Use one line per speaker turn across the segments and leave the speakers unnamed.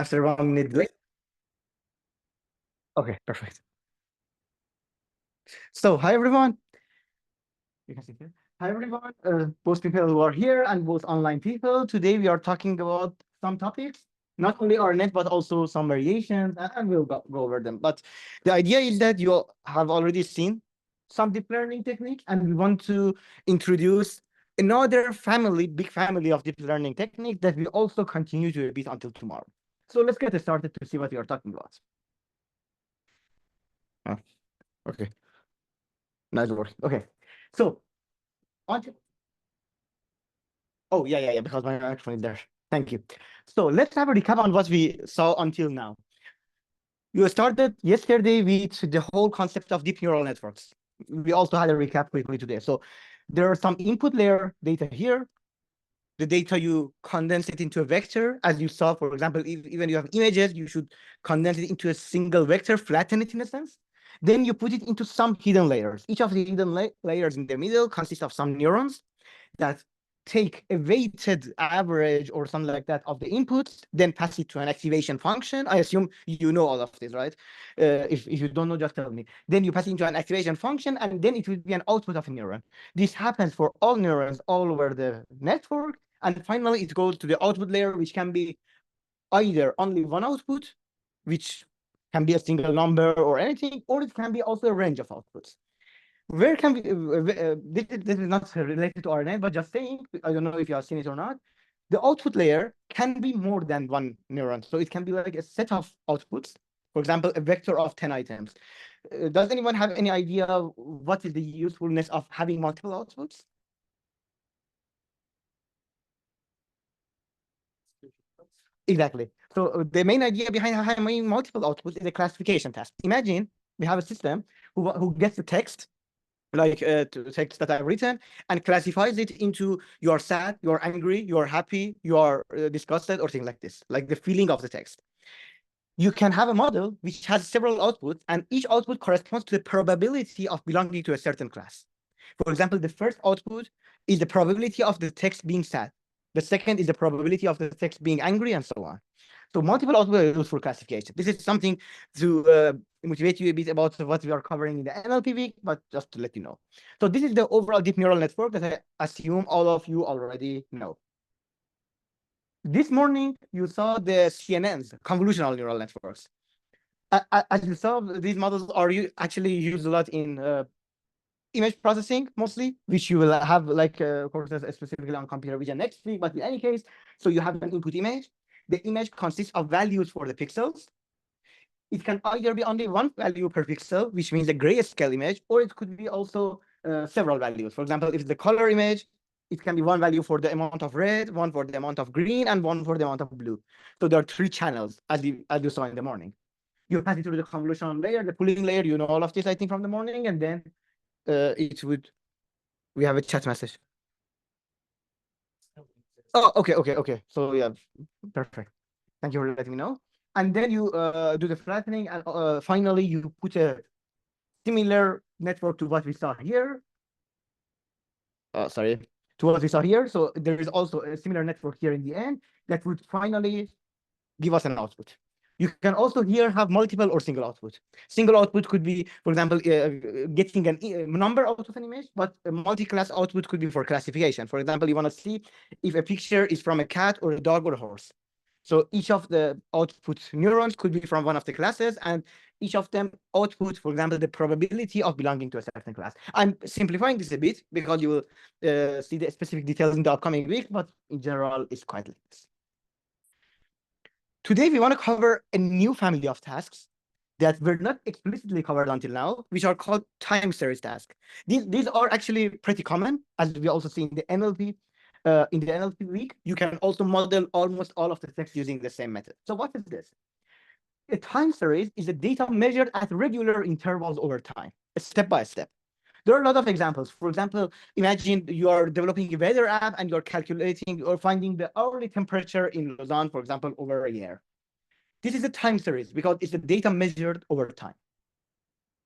after 1 minute delay. Okay, perfect. So, hi everyone. You can see here. Hi everyone, both people who are here and both online people. Today we are talking about some topics, not only our net, but also some variations, and we'll go over them. But the idea is that you have already seen some deep learning technique, and we want to introduce another family, big family of deep learning techniques that we also continue to repeat until tomorrow. So let's get started to see what we are talking about. Oh, okay. Nice work. Okay. So on to, oh yeah, because my microphone is there. Thank you. So let's have a recap on what we saw until now. You started yesterday with the whole concept of deep neural networks. We also had a recap quickly today. So there are some input layer data here. The data, you condense it into a vector. As you saw, for example, if even you have images, you should condense it into a single vector, flatten it in a sense. Then you put it into some hidden layers. Each of the hidden layers in the middle consists of some neurons that take a weighted average or something like that of the inputs, then pass it to an activation function. I assume you know all of this, right? If you don't know, just tell me. Then you pass it into an activation function, and then it will be an output of a neuron. This happens for all neurons all over the network. And finally, it goes to the output layer, which can be either only one output, which can be a single number or anything, or it can be also a range of outputs. Where can we, this is not related to RNA, but just saying, I don't know if you have seen it or not. The output layer can be more than one neuron. So it can be like a set of outputs. For example, a vector of 10 items. Does anyone have any idea what is the usefulness of having multiple outputs? Exactly. So the main idea behind having multiple outputs is a classification task. Imagine we have a system who gets the text, like text that I've written, and classifies it into you're sad, you're angry, you're happy, you're disgusted, or things like this, like the feeling of the text. You can have a model which has several outputs, and each output corresponds to the probability of belonging to a certain class. For example, the first output is the probability of the text being sad. The second is the probability of the text being angry, and so on. So multiple outputs are used for classification. This is something to motivate you a bit about what we are covering in the NLP week, but just to let you know. So this is the overall deep neural network that I assume all of you already know. This morning, you saw the CNNs, convolutional neural networks. As you saw, these models are actually used a lot in image processing mostly, which you will have like courses specifically on computer vision next week. But in any case, so you have an input image. The image consists of values for the pixels. It can either be only one value per pixel, which means a grayscale image, or it could be also several values. For example, if the color image, it can be one value for the amount of red, one for the amount of green, and one for the amount of blue. So there are 3 channels, as you saw in the morning. You pass it through the convolutional layer, the pooling layer. You know all of this, I think, from the morning, and then it would. We have a chat message. Oh, okay. So yeah, perfect. Thank you for letting me know. And then you do the flattening, and finally you put a similar network to what we saw here. Sorry, to what we saw here. So there is also a similar network here in the end that would finally give us an output. You can also here have multiple or single output. Single output could be, for example, getting a number out of an image, but a multi-class output could be for classification. For example, you want to see if a picture is from a cat or a dog or a horse. So each of the output neurons could be from one of the classes, and each of them output, for example, the probability of belonging to a certain class. I'm simplifying this a bit because you will see the specific details in the upcoming week, but in general, it's quite like this. Today, we want to cover a new family of tasks that were not explicitly covered until now, which are called time series tasks. These are actually pretty common, as we also see in the NLP. In the NLP week, you can also model almost all of the text using the same method. So what is this? A time series is a data measured at regular intervals over time, step by step. There are a lot of examples. For example, imagine you are developing a weather app and you're calculating or finding the hourly temperature in Lausanne, for example, over a year. This is a time series because it's the data measured over time.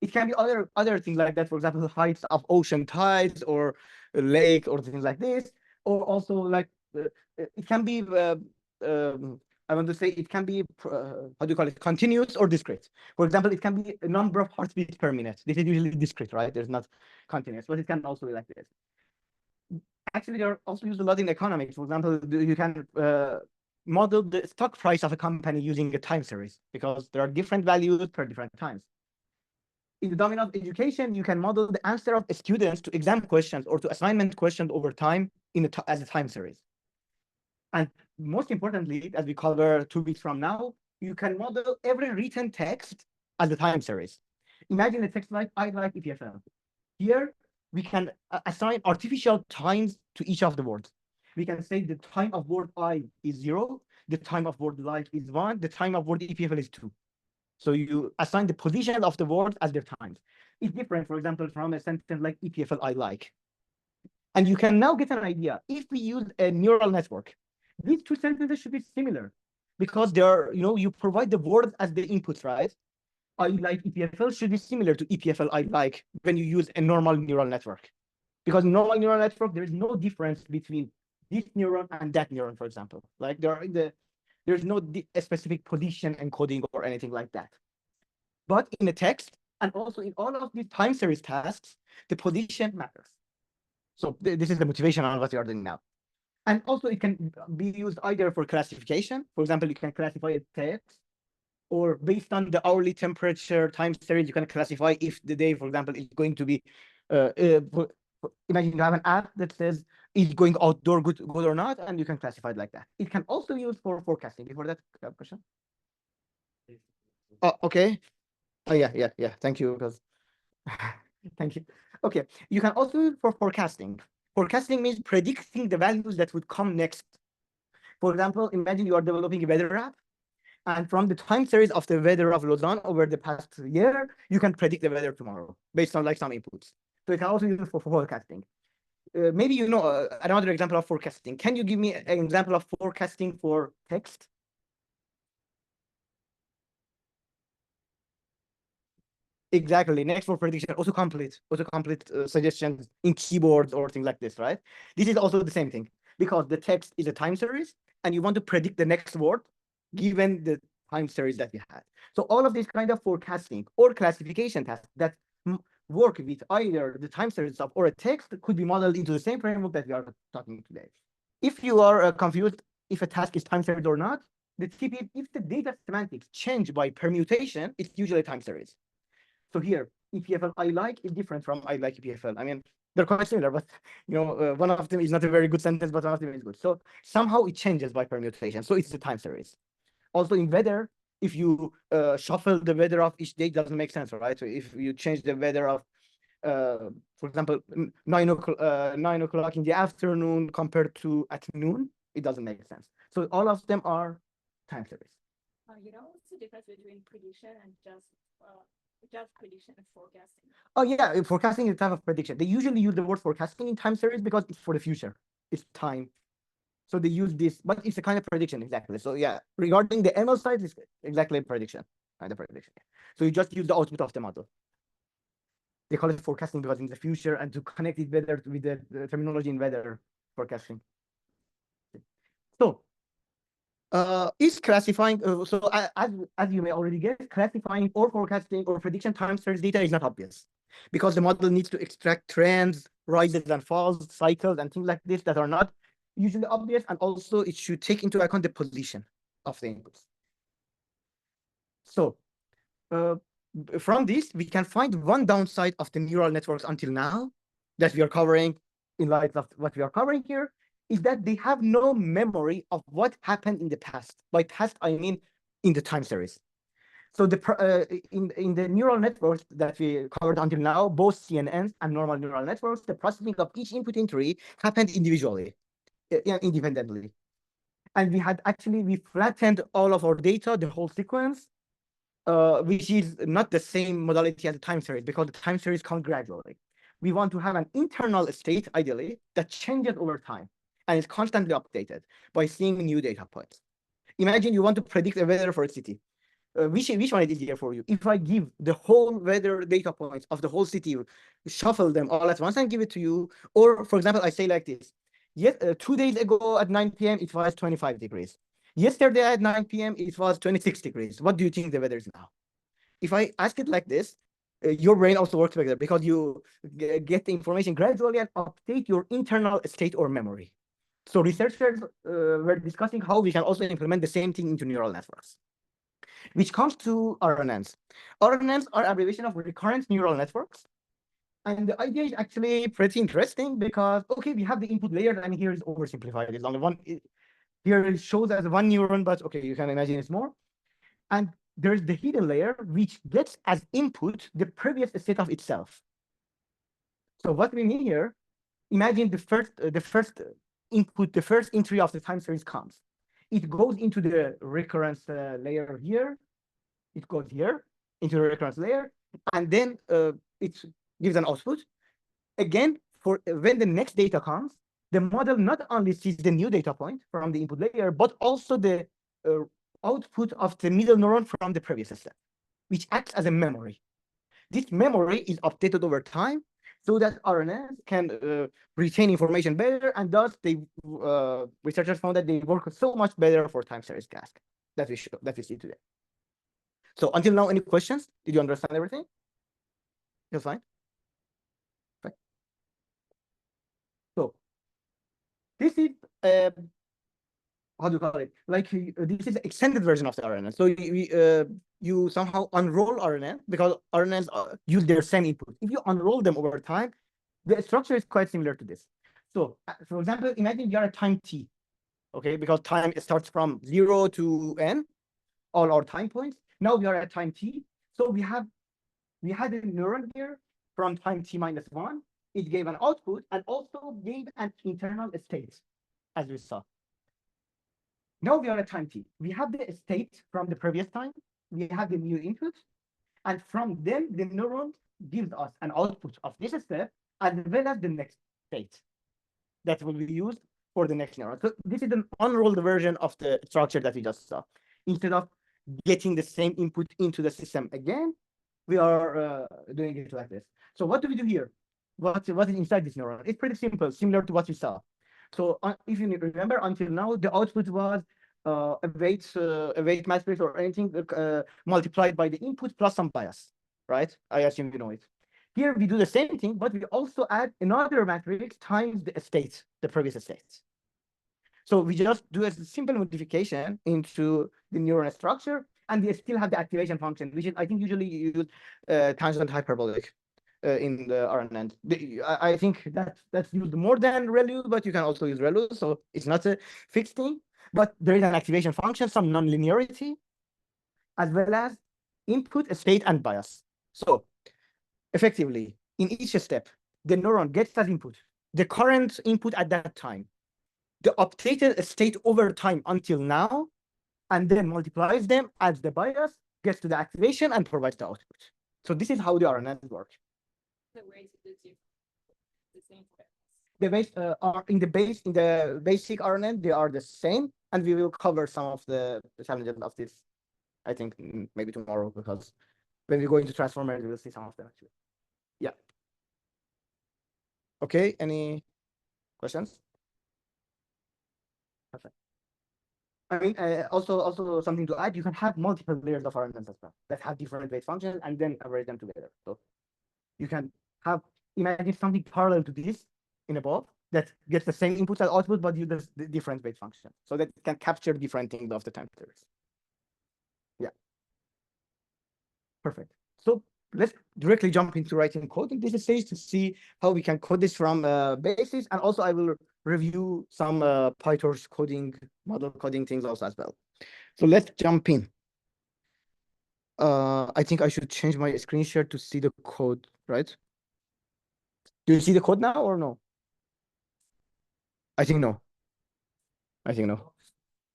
It can be other things like that, for example, the heights of ocean tides or a lake or things like this, or also like it can be I want to say it can be, how do you call it, continuous or discrete. For example, it can be a number of heartbeats per minute. This is usually discrete, right? There's not continuous, but it can also be like this. Actually, they're also used a lot in economics. For example, you can model the stock price of a company using a time series because there are different values per different times. In the domain of education, you can model the answer of students to exam questions or to assignment questions over time as a time series. And most importantly, as we cover 2 weeks from now, you can model every written text as a time series. Imagine a text like, I like EPFL. Here, we can assign artificial times to each of the words. We can say the time of word I is 0, the time of word like is 1, the time of word EPFL is 2. So you assign the position of the words as their times. It's different, for example, from a sentence like EPFL I like. And you can now get an idea. If we use a neural network, these two sentences should be similar because they are, you provide the words as the inputs, right? I like EPFL should be similar to EPFL I like when you use a normal neural network. Because in normal neural network, there is no difference between this neuron and that neuron, for example. Like there's no a specific position encoding or anything like that. But in a text, and also in all of these time series tasks, the position matters. So this is the motivation on what we are doing now. And also it can be used either for classification. For example, you can classify a text, or based on the hourly temperature time series, you can classify if the day, for example, is going to be, imagine you have an app that says, is going outdoor good or not, and you can classify it like that. It can also be used for forecasting. Before that question. Oh, okay. Oh, yeah. Thank you, because thank you. Okay, you can also use for forecasting. Forecasting means predicting the values that would come next. For example, imagine you are developing a weather app, and from the time series of the weather of Lausanne over the past year, you can predict the weather tomorrow based on like some inputs. So you can also use it for forecasting. Maybe you know another example of forecasting. Can you give me an example of forecasting for text? Exactly. Next for prediction, autocomplete suggestions in keyboards or things like this, right? This is also the same thing because the text is a time series and you want to predict the next word given the time series that you had. So all of these kind of forecasting or classification tasks that work with either the time series of or a text could be modeled into the same framework that we are talking today. If you are confused if a task is time series or not, the tip is if the data semantics change by permutation, it's usually a time series. So here, EPFL I like is different from I like EPFL. I mean, they're quite similar, but one of them is not a very good sentence, but one of them is good. So somehow it changes by permutation. So it's a time series. Also in weather, if you shuffle the weather of each day, it doesn't make sense, right? So if you change the weather of, for example, 9 o'clock in the afternoon compared to at noon, it doesn't make sense. So all of them are time series.
What's the difference between prediction and just prediction and forecasting?
Oh yeah, forecasting is a type of prediction. They usually use the word forecasting in time series because it's for the future. It's time. So they use this, but it's a kind of prediction, exactly. So yeah, regarding the ML side, it's exactly a prediction, kind of prediction. So you just use the output of the model. They call it forecasting because in the future and to connect it better with the terminology in weather forecasting. So is classifying, so as you may already guess, classifying or forecasting or prediction time series data is not obvious because the model needs to extract trends, rises and falls, cycles, and things like this that are not usually obvious, and also it should take into account the position of the inputs. So from this, we can find one downside of the neural networks until now that we are covering in light of what we are covering here, is that they have no memory of what happened in the past. By past, I mean in the time series. So in the neural networks that we covered until now, both CNNs and normal neural networks, the processing of each input entry happened individually, independently. And we flattened all of our data, the whole sequence, which is not the same modality as the time series because the time series comes gradually. We want to have an internal state, ideally, that changes over time and is constantly updated by seeing new data points. Imagine you want to predict the weather for a city. Which one is easier for you? If I give the whole weather data points of the whole city, shuffle them all at once and give it to you, or for example, I say like this: yes, 2 days ago at 9 p.m. it was 25 degrees. Yesterday at 9 p.m., it was 26 degrees. What do you think the weather is now? If I ask it like this, your brain also works like that because you get the information gradually and update your internal state or memory. So researchers were discussing how we can also implement the same thing into neural networks, which comes to RNNs. RNNs are abbreviation of recurrent neural networks. And the idea is actually pretty interesting because, okay, we have the input layer, and here is oversimplified. It's only one. Here it shows as one neuron, but okay, you can imagine it's more. And there's the hidden layer, which gets as input the previous state of itself. So what we mean here, imagine the first input, the first entry of the time series comes. It goes into the recurrence layer here. It goes here into the recurrence layer, and then it gives an output. Again, for when the next data comes, the model not only sees the new data point from the input layer, but also the output of the middle neuron from the previous step, which acts as a memory. This memory is updated over time so that RNNs can retain information better, and thus they researchers found that they work so much better for time series task that we see today. So until now, any questions? Did you understand everything? You're fine. Okay. So this is how do you call it? Like this is the extended version of the RNN. So you somehow unroll RNN because RNNs use their same input. If you unroll them over time, the structure is quite similar to this. So for example, imagine you are at time t, okay? Because time starts from 0 to n, all our time points. Now we are at time t. So we had a neuron here from time t minus 1. It gave an output and also gave an internal state, as we saw. Now we are at time t. We have the state from the previous time. We have the new input. And from them, the neuron gives us an output of this step as well as the next state that will be used for the next neuron. So this is an unrolled version of the structure that we just saw. Instead of getting the same input into the system again, we are doing it like this. So what do we do here? What is inside this neuron? It's pretty simple, similar to what we saw. So if you remember, until now, the output was a weight matrix or anything multiplied by the input plus some bias, right? I assume you know it. Here we do the same thing, but we also add another matrix times the state, the previous state. So we just do a simple modification into the neuron structure, and we still have the activation function, which is, I think, usually you use tangent hyperbolic in the RNN. I think that's used more than ReLU, but you can also use ReLU, so it's not a fixed thing. But there is an activation function, some nonlinearity, as well as input, state, and bias. So effectively, in each step, the neuron gets that input, the current input at that time, the updated state over time until now, and then multiplies them as the bias, gets to the activation, and provides the output. So this is how the RNNs work.
The ways it is the same steps.
The base are in the basic RNN, they are the same, and we will cover some of the challenges of this, I think, maybe tomorrow, because when we go into transformers, we will see some of them actually. Yeah. Okay, any questions? Perfect. I mean, also something to add, you can have multiple layers of RNNs as well that have different weight functions and then average them together. So you can have, imagine something parallel to this in above that gets the same input and output, but uses the different weight function. So that it can capture different things of the time series. Yeah. Perfect. So let's directly jump into writing code in this stage to see how we can code this from basis. And also I will review some PyTorch coding, model coding things also as well. So let's jump in. I think I should change my screen share to see the code, right? Do you see the code now or no? I think no. I think no.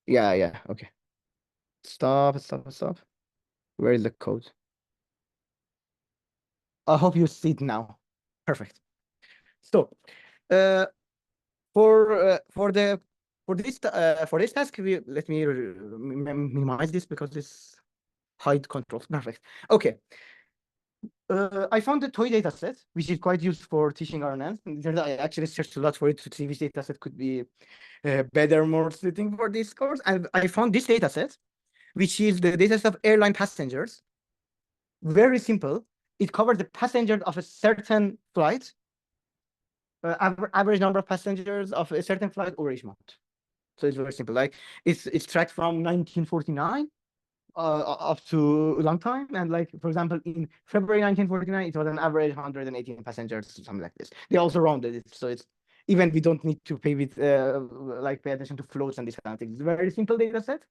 Yeah, okay. Stop. Where is the code? I hope you see it now. Perfect. So, for this task, let me minimize this because this hide control. Perfect. Okay. I found the toy data set, which is quite used for teaching RNNs. And I actually searched a lot for it to see which data set could be better, more suiting for this course. And I found this data set, which is the data set of airline passengers. Very simple. It covers the passengers of a certain flight, average number of passengers of a certain flight over each month. So it's very simple. Like it's tracked from 1949 up to a long time. And like, for example, in February 1949, it was an average 118 passengers, something like this. They also rounded it. So it's even we don't need to pay with like pay attention to floats and this kind of things. It's a very simple data set,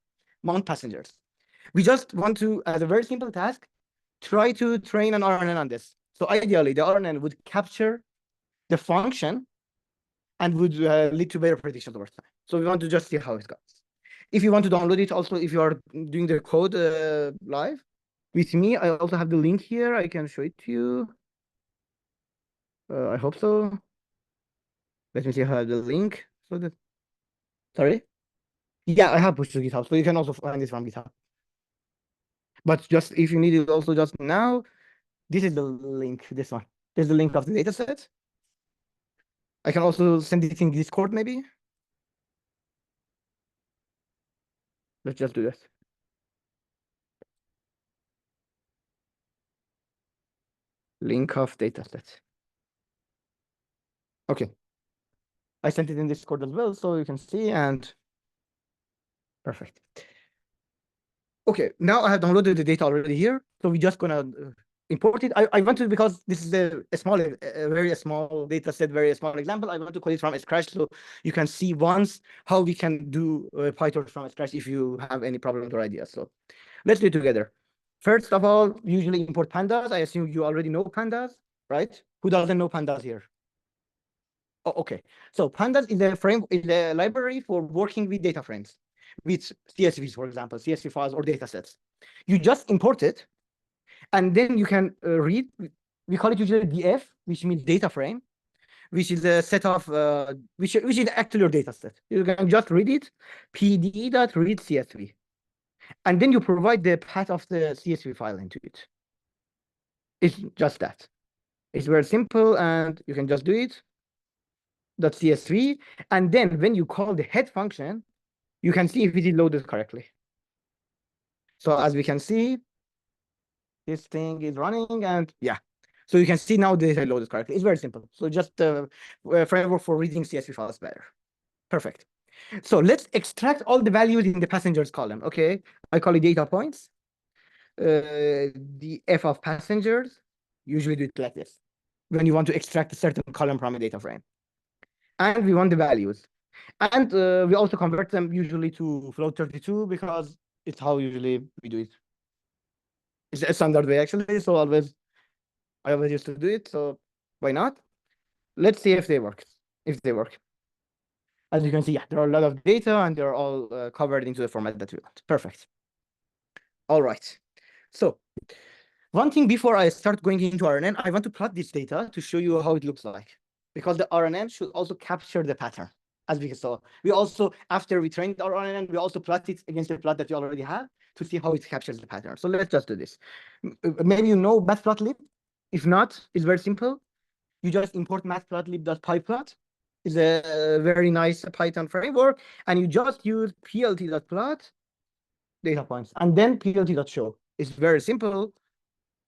mount passengers. We just want to, as a very simple task, try to train an RNN on this. So ideally, the RNN would capture the function and would lead to better predictions over time. So we want to just see how it goes. If you want to download it, also, if you are doing the code live with me, I also have the link here. I can show it to you. I hope so. Let me see if I have the link. So that, sorry. Yeah, I have pushed to GitHub, so you can also find this from GitHub. But just if you need it also just now, this is the link, this one. There's the link of the dataset. I can also send it in Discord, maybe. Let's just do this. Link of dataset. Okay. I sent it in Discord as well, so you can see, and perfect. Okay, now I have downloaded the data already here. So we're just gonna import it. I want to, because this is a small, a very small data set, very small example. I want to code it from scratch so you can see once how we can do PyTorch from scratch if you have any problems or ideas. So let's do it together. First of all, usually import pandas. I assume you already know pandas, right? Who doesn't know pandas here? Oh, okay. So pandas is a library for working with data frames, with CSVs, for example, CSV files or data sets. You just import it, and then you can read. We call it usually DF, which means data frame, which is a set of which is actually your data set. You can just read it, pd.read CSV, and then you provide the path of the CSV file into it. It's just that. It's very simple, and you can just do it. .csv, and then when you call the head function, you can see if it is loaded correctly. So as we can see, this thing is running, and yeah. So you can see now the data loaded correctly. It's very simple. So just a framework for reading CSV files better. Perfect. So let's extract all the values in the passengers column. Okay, I call it data points. The f of passengers, usually do it like this when you want to extract a certain column from a data frame. And we want the values. And we also convert them usually to float 32 because it's how usually we do it. It's a standard way, actually. So I always used to do it. So why not? Let's see if they work. If they work. As you can see, yeah, there are a lot of data and they're all covered into the format that we want. Perfect. All right. So one thing before I start going into RNN, I want to plot this data to show you how it looks like, because the RNN should also capture the pattern. As we saw, we also, after we trained our RNN, we also plot it against the plot that you already have to see how it captures the pattern. So let's just do this. Maybe you know matplotlib. If not, it's very simple. You just import matplotlib.pyplot. It's a very nice Python framework, and you just use plt.plot data points and then plt.show. It's very simple.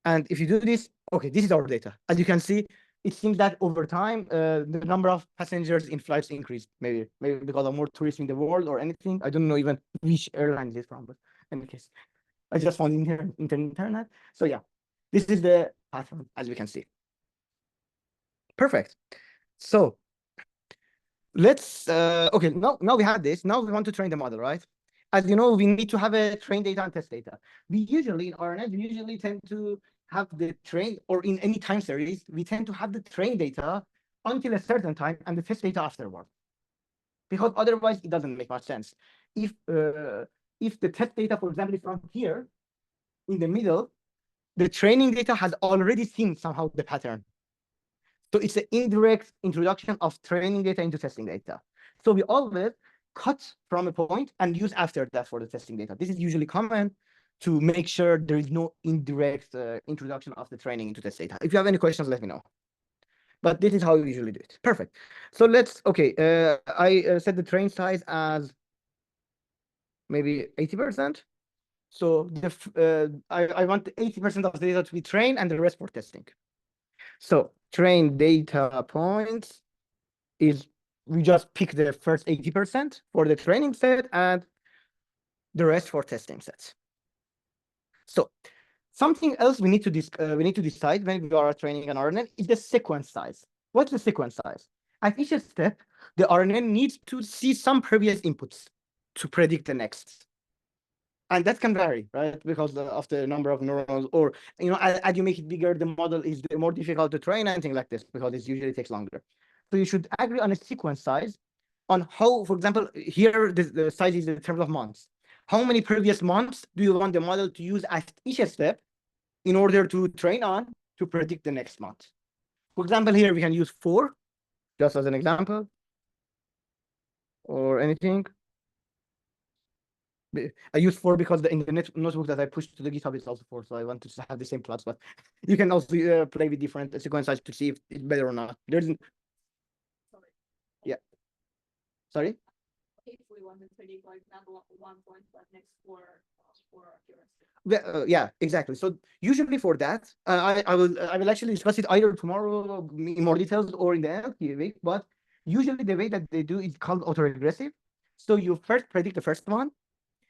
And if you do this, okay, this is our data. As you can see, it seems that over time, the number of passengers in flights increased. Maybe because of more tourists in the world or anything. I don't know even which airline it is from, but in any case, I just found it here in the internet. So yeah, this is the pattern, as we can see. Perfect. So let's, okay, now we have this. Now we want to train the model, right? As you know, we need to have a train data and test data. We usually, in RNN, we usually tend to have the train, or in any time series, we tend to have the train data until a certain time and the test data afterward. Because otherwise, it doesn't make much sense. If the test data, for example, is from here, in the middle, the training data has already seen somehow the pattern. So it's an indirect introduction of training data into testing data. So we always cut from a point and use after that for the testing data. This is usually common to make sure there is no indirect introduction of the training into test data. If you have any questions, let me know. But this is how we usually do it. Perfect. So okay, I set the train size as maybe 80%. So I want 80% of the data to be trained and the rest for testing. So train data points is we just pick the first 80% for the training set and the rest for testing sets. So something else we need to decide when we are training an RNN is the sequence size. What's the sequence size? At each step, the RNN needs to see some previous inputs to predict the next. And that can vary, right? Because of the number of neurons, or as you make it bigger, the model is more difficult to train and things like this, because it usually takes longer. So you should agree on a sequence size on how, for example, here the size is in terms of months. How many previous months do you want the model to use at each step in order to train on to predict the next month? For example, here we can use 4, just as an example, or anything. I use 4 because in the notebook that I pushed to the GitHub is also 4, so I want to have the same plots. But you can also play with different sequence sizes to see if it's better or not. There's yeah. Sorry.
If we want to predict, like, number 1 point, but next for
Yeah,
accuracy.
yeah, exactly. So usually for that, I will actually discuss it either tomorrow in more details or in the NLP week. But usually the way that they do is called autoregressive. So you first predict the first one,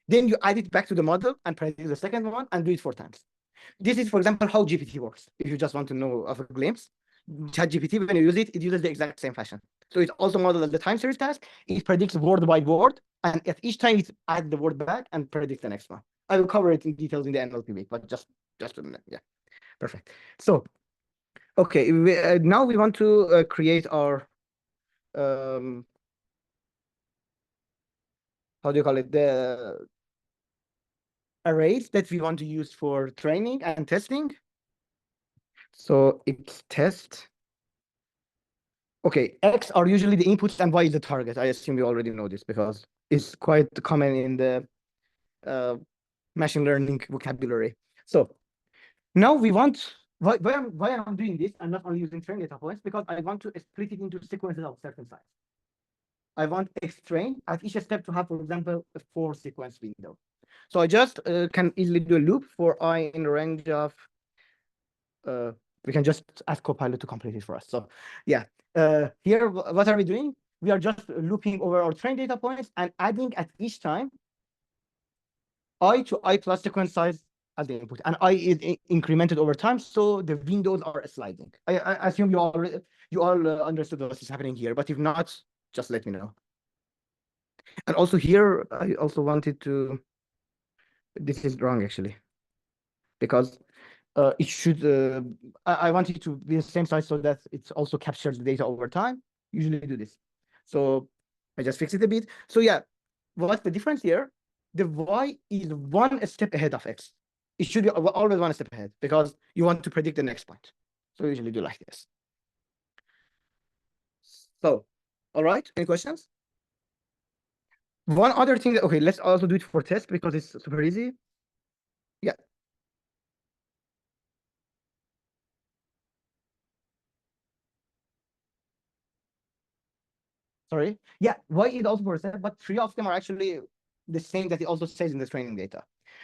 then you add it back to the model and predict the second one and do it 4 times. This is, for example, how GPT works. If you just want to know of a glimpse, ChatGPT, when you use it, it uses the exact same fashion. So it's also modeled as the time series task. It predicts word by word, and at each time it adds the word back and predicts the next one. I will cover it in details in the NLP week, but just a minute. Yeah, perfect. So, okay, now we want to create our how do you call it, the arrays that we want to use for training and testing. So it's test. Okay, X are usually the inputs and Y is the target. I assume you already know this because it's quite common in the machine learning vocabulary. So now we want, why I'm doing this and not only using train data points, because I want to split it into sequences of certain size. I want X train at each step to have, for example, a 4 sequence window. So I just can easily do a loop for I in range of, we can just ask Copilot to complete it for us. So yeah, here, what are we doing? We are just looping over our train data points and adding at each time I to I plus sequence size as the input, and I is incremented over time, so the windows are sliding. I assume you all understood what is happening here, but if not, just let me know. And also here, I also wanted to, this is wrong actually, because it should, I want it to be the same size so that it also captures the data over time. Usually do this. So I just fix it a bit. So yeah, what's the difference here? The Y is 1 step ahead of X. It should be always 1 step ahead because you want to predict the next point. So usually do like this. So, all right, any questions? One other thing, okay, let's also do it for test because it's super easy. Yeah. Sorry. Yeah, Y is also for test, but 3 of them are actually the same that it also says in the training data.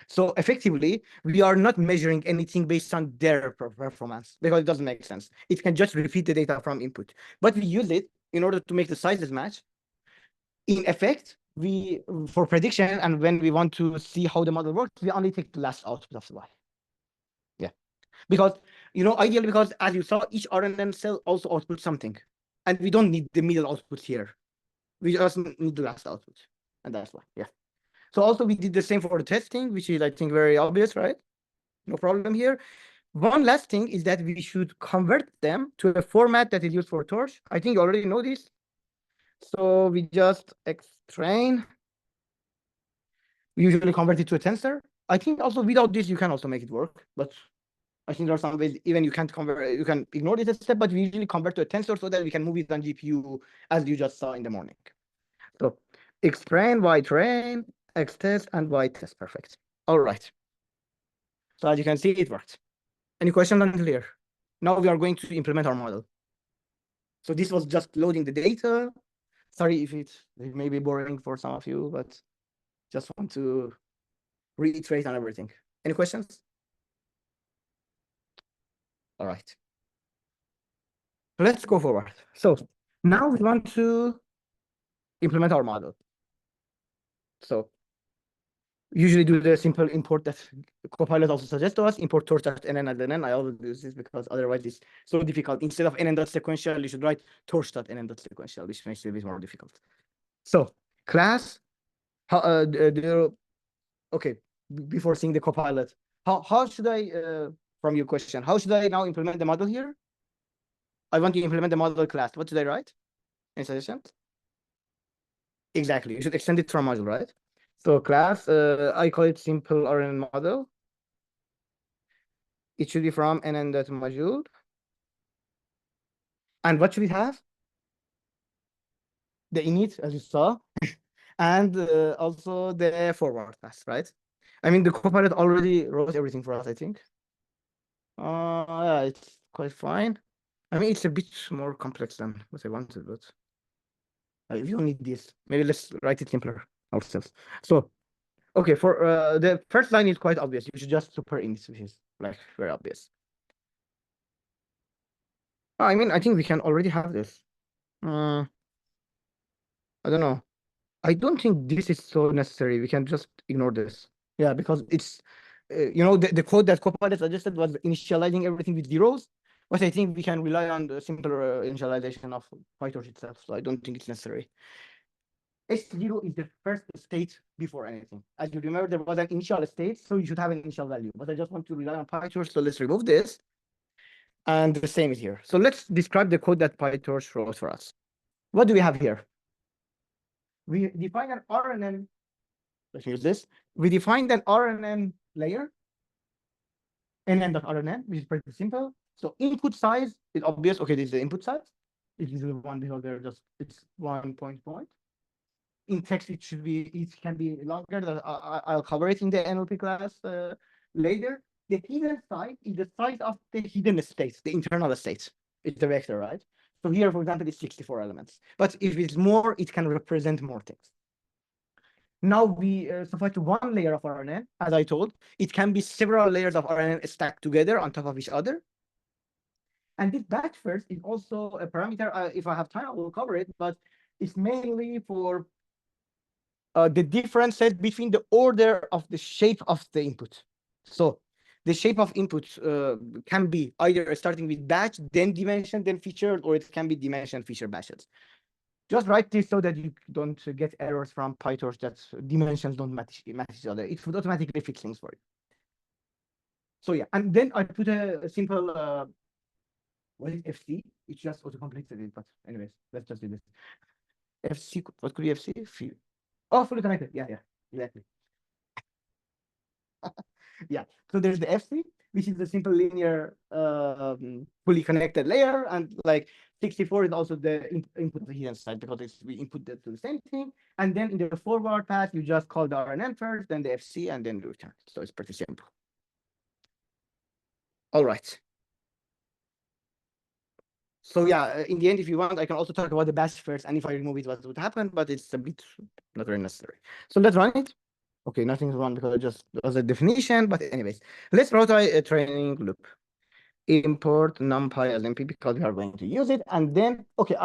So effectively, we are not measuring anything based on their performance because it doesn't make sense. It can just repeat the data from input, but we use it in order to make the sizes match. In effect, for prediction and when we want to see how the model works, we only take the last output of the Y. Yeah, because ideally, because as you saw, each RNN cell also outputs something, and we don't need the middle output here. We just need the last output, and that's why. Yeah. So also we did the same for the testing, which is, I think, very obvious, right? No problem here. One last thing is that we should convert them to a format that is used for Torch. I think you already know this. So we just extrain. We usually convert it to a tensor. I think also without this, you can also make it work. But I think there are some ways even you can't convert, you can ignore this step, but we usually convert to a tensor so that we can move it on GPU as you just saw in the morning. So X train, Y train, X test, and Y test. Perfect. All right. So as you can see, it worked. Any questions until here? Now we are going to implement our model. So this was just loading the data. Sorry if it may be boring for some of you, but just want to reiterate on everything. Any questions? All right. Let's go forward. So now we want to implement our model. So usually do the simple import that Copilot also suggests to us, import torch.nn and then I always do this because otherwise it's so difficult. Instead of nn.sequential, you should write torch.nn.sequential, which makes it a bit more difficult. So class, how, okay, before seeing the Copilot, how should I, from your question, how should I now implement the model here? I want to implement the model class. What should I write? Any suggestions? Exactly. You should extend it from module, right? So class, I call it simple RNN model. It should be from nn.module. And what should it have? The init, as you saw, and also the forward pass, right? I mean, the Copilot already wrote everything for us, I think. Yeah, it's quite fine. I mean, it's a bit more complex than what I wanted, but we don't need this. Maybe let's write it simpler ourselves. So, okay, for the first line is quite obvious. You should just super init, which is like very obvious. I mean, I think we can already have this. I don't know. I don't think this is so necessary. We can just ignore this. Yeah, because it's, the code that Copilot suggested was initializing everything with zeros. But I think we can rely on the simpler initialization of PyTorch itself. So I don't think it's necessary. S0 is the first state before anything. As you remember, there was an initial state, so you should have an initial value. But I just want to rely on PyTorch, so let's remove this. And the same is here. So let's describe the code that PyTorch wrote for us. What do we have here? We define an RNN. Let's use this. We defined an RNN layer, nn.rnn, which is pretty simple. So input size is obvious. Okay, this is the input size. It is the one because they're just, it's 1 point. In text, it can be longer. I'll cover it in the NLP class later. The hidden size is the size of the hidden state, the internal state. It's the vector, right? So here, for example, it's 64 elements. But if it's more, it can represent more things. Now we suffice to one layer of RNN, as I told. It can be several layers of RNN stacked together on top of each other. And this batch first is also a parameter. If I have time, I will cover it, but it's mainly for the differences between the order of the shape of the input. So the shape of input can be either starting with batch, then dimension, then featured, or it can be dimension, feature batches. Just write this so that you don't get errors from PyTorch that dimensions don't match each other. It would automatically fix things for you. So yeah, and then I put a simple, what is FC? It's just auto-completed it, but anyways, let's just do this. FC, what could be FC? Oh, fully connected. Yeah, exactly. Yeah, so there's the FC, which is the simple linear fully connected layer, and like 64 is also the input of the hidden side because we input that to the same thing. And then in the forward path, you just call the RNN first, then the FC, and then the return. So it's pretty simple. All right. So yeah, in the end, if you want, I can also talk about the batch first, and if I remove it, what would happen, but it's a bit not very necessary. So let's run it. Okay, nothing's wrong because it just was a definition, but anyways, let's try a training loop. Import numpy as np because we are going to use it, and then, okay,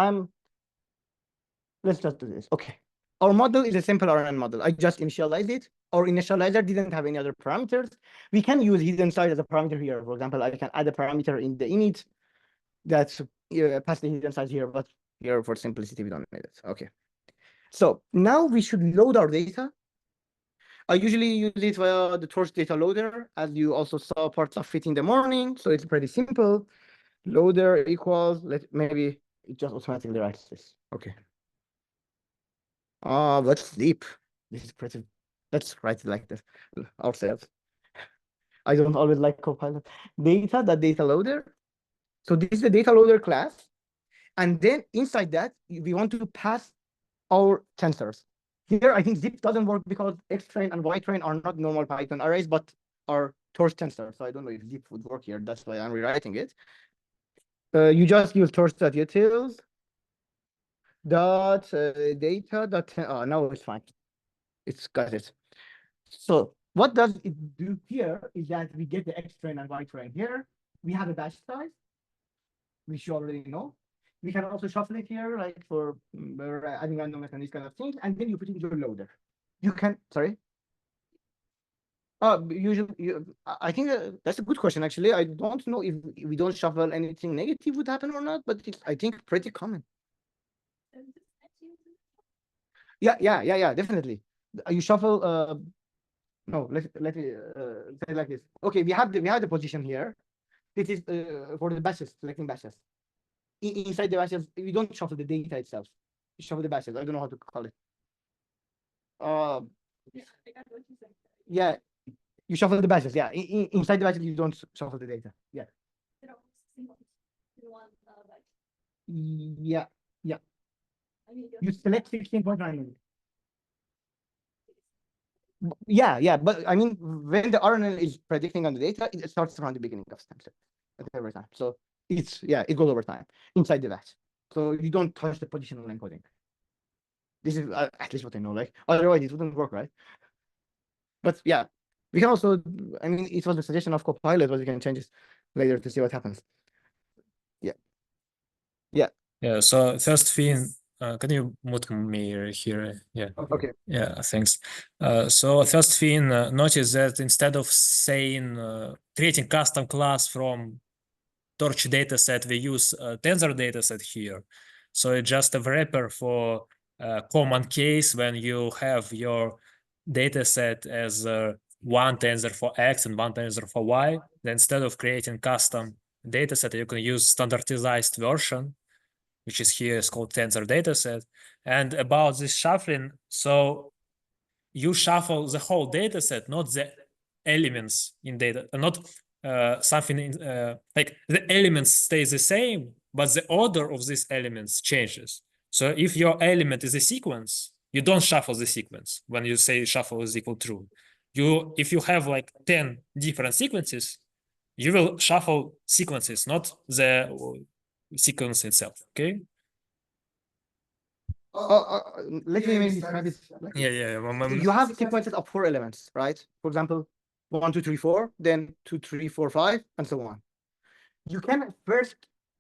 let's just do this. Okay, our model is a simple RNN model. I just initialized it. Our initializer didn't have any other parameters. We can use hidden size as a parameter here. For example, I can add a parameter in the init that's pass the hidden size here, but here for simplicity, we don't need it. Okay. So now we should load our data. I usually use it via the Torch data loader, as you also saw parts of it in the morning. So it's pretty simple. Loader equals, maybe it just automatically writes this. Okay. Let's sleep. This is pretty, let's write it like this ourselves. I don't always like Copilot. Data loader. So this is the data loader class. And then inside that, we want to pass our tensors. Here, I think zip doesn't work because X train and Y train are not normal Python arrays, but are torch tensor. So I don't know if deep would work here. That's why I'm rewriting it. You just use torch.utils dot data dot. Oh, now it's fine. It's got it. So what does it do here is that we get the X train and Y train here. We have a batch size, which you already know. We can also shuffle it here, like for adding randomness and these kind of things, and then you put it in your loader. You can, sorry. Usually, I think that's a good question. Actually, I don't know if we don't shuffle anything negative would happen or not, but it's, I think, pretty common. Yeah, definitely. You shuffle. No, let me say it like this. Okay, we have the position here. This is for the batches, selecting batches. Inside the batches, we don't shuffle the data itself. You shuffle the batches. I don't know how to call it. Yeah, you shuffle the batches. Yeah, inside the batches, you don't shuffle the data. Yeah. Yeah. You select 16.9. Yeah, but I mean, when the RNN is predicting on the data, it starts from the beginning of stem cell at every time. So it goes over time inside the batch. So you don't touch the positional encoding. This is at least what I know. Like otherwise, it wouldn't work, right? But yeah, we can also. I mean, it was the suggestion of Copilot, but we can change it later to see what happens.
Yeah. So first thing, can you mute me here? Yeah.
Okay.
Yeah, thanks. So first thing, notice that instead of saying creating custom class from torch dataset, we use tensor dataset here. So it's just a wrapper for common case when you have your dataset as one tensor for X and one tensor for Y. Then instead of creating custom dataset, you can use standardized version, which is here is called tensor dataset. And about this shuffling, so you shuffle the whole dataset, not the elements in data, not something in, like the elements stay the same, but the order of these elements changes. So if your element is a sequence, you don't shuffle the sequence when you say shuffle is equal true. If you have like 10 different sequences, you will shuffle sequences, not the sequence itself. Okay.
Let me maybe describe it.
Yeah.
You have sequences of 4 elements, right? For example, 1, 2, 3, 4, then 2, 3, 4, 5, and so on. You can first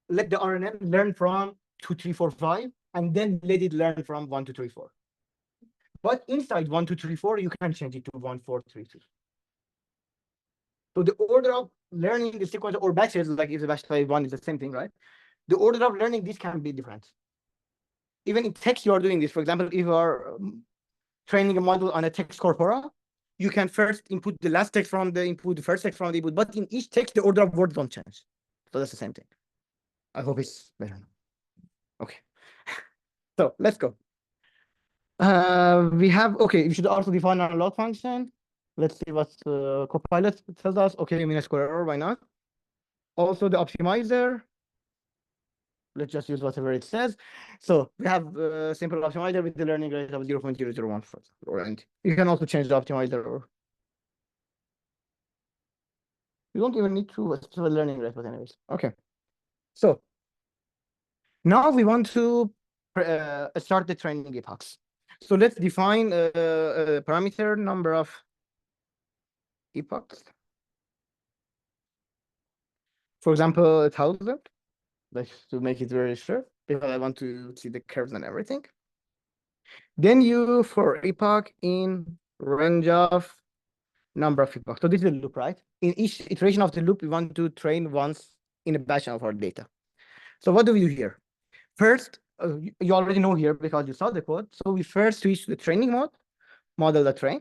let the RNN learn from 2, 3, 4, 5, and then let it learn from 1, 2, 3, 4. But inside 1, 2, 3, 4, you can change it to 1, 4, 3, 2. So the order of learning the sequence or batches, like if the batch size 1 is the same thing, right? The order of learning this can be different. Even in text, you are doing this. For example, if you are training a model on a text corpora, you can first input the last text from the input, the first text from the input, but in each text, the order of words don't change. So that's the same thing. I hope it's better. Okay. So let's go. We have, okay, we should also define our log function. Let's see what Copilot tells us. Okay, mean square error, why not? Also the optimizer. Let's just use whatever it says. So we have a simple optimizer with the learning rate of 0.001, and you can also change the optimizer, or you don't even need to a learning rate, but anyways. Okay. So now we want to start the training epochs. So let's define a parameter number of epochs. For example, 1,000, like to make it very sure, because I want to see the curves and everything. Then you for epoch in range of number of epochs. So this is a loop, right? In each iteration of the loop, we want to train once in a batch of our data. So what do we do here? First, you already know here because you saw the code. So we first switch to the training mode, model.train.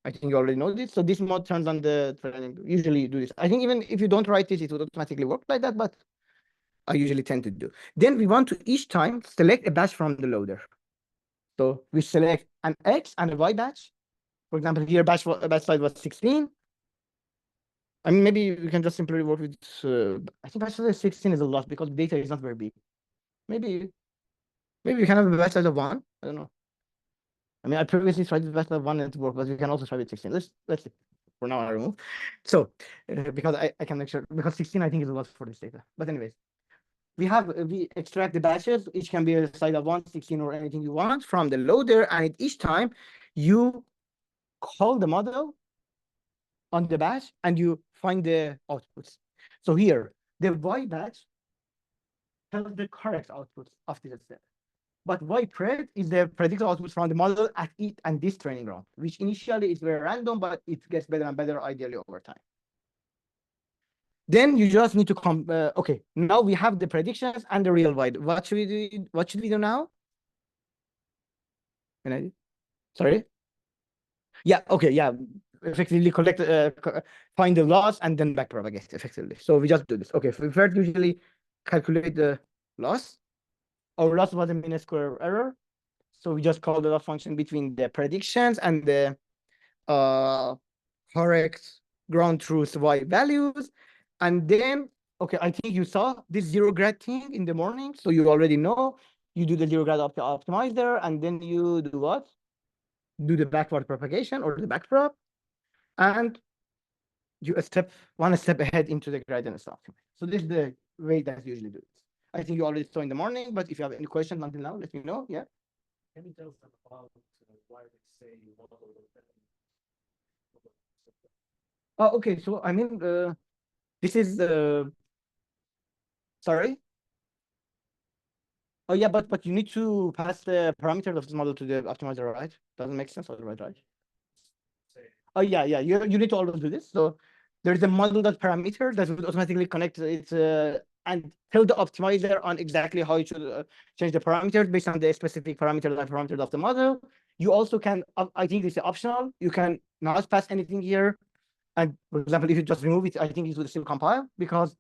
I think you already know this. So this mode turns on the training. Usually you do this. I think even if you don't write this, it would automatically work like that, but I usually tend to do. Then we want to each time select a batch from the loader. So we select an X and a Y batch. For example, here batch size was 16. I mean, maybe we can just simply work with, I think batch size 16 is a lot because data is not very big. Maybe we can have a batch size of 1. I don't know. I mean, I previously tried with batch size of 1 and it worked, but we can also try with 16. Let's see. for now I remove. So because I can make sure, because 16 I think is a lot for this data. But anyways, we extract the batches, each can be a size of 1, 16, or anything you want from the loader, and at each time you call the model on the batch and you find the outputs. So here, the Y batch tells the correct outputs of this step. But Y pred is the predicted outputs from the model at it and this training round, which initially is very random, but it gets better and better ideally over time. Then you just need to come. Okay, now we have the predictions and the real Y. What should we do? What should we do now? Sorry. Yeah. Okay. Yeah. Effectively collect, find the loss and then backpropagate effectively. So we just do this. Okay. We first usually calculate the loss. Our loss was a mean square error. So we just call the loss function between the predictions and the correct ground truth Y values. And then, okay, I think you saw this zero grad thing in the morning. So you already know you do the zero grad optimizer, and then you do what? Do the backward propagation or the backprop, and you one step ahead into the gradient optimizer. So this is the way that you usually do this. I think you already saw in the morning, but if you have any questions until now, let me know. Yeah.
Can you tell us about why they say you model
Oh, okay. So I mean, this is sorry. Oh yeah, but you need to pass the parameters of this model to the optimizer, right? Doesn't make sense otherwise, right? Oh yeah, you need to always do this. So there's a model.parameter that will automatically connect it and tell the optimizer on exactly how it should change the parameters based on the specific parameters of the model. You also can, I think this is optional. You can not pass anything here. And for example, if you just remove it, I think it will still compile because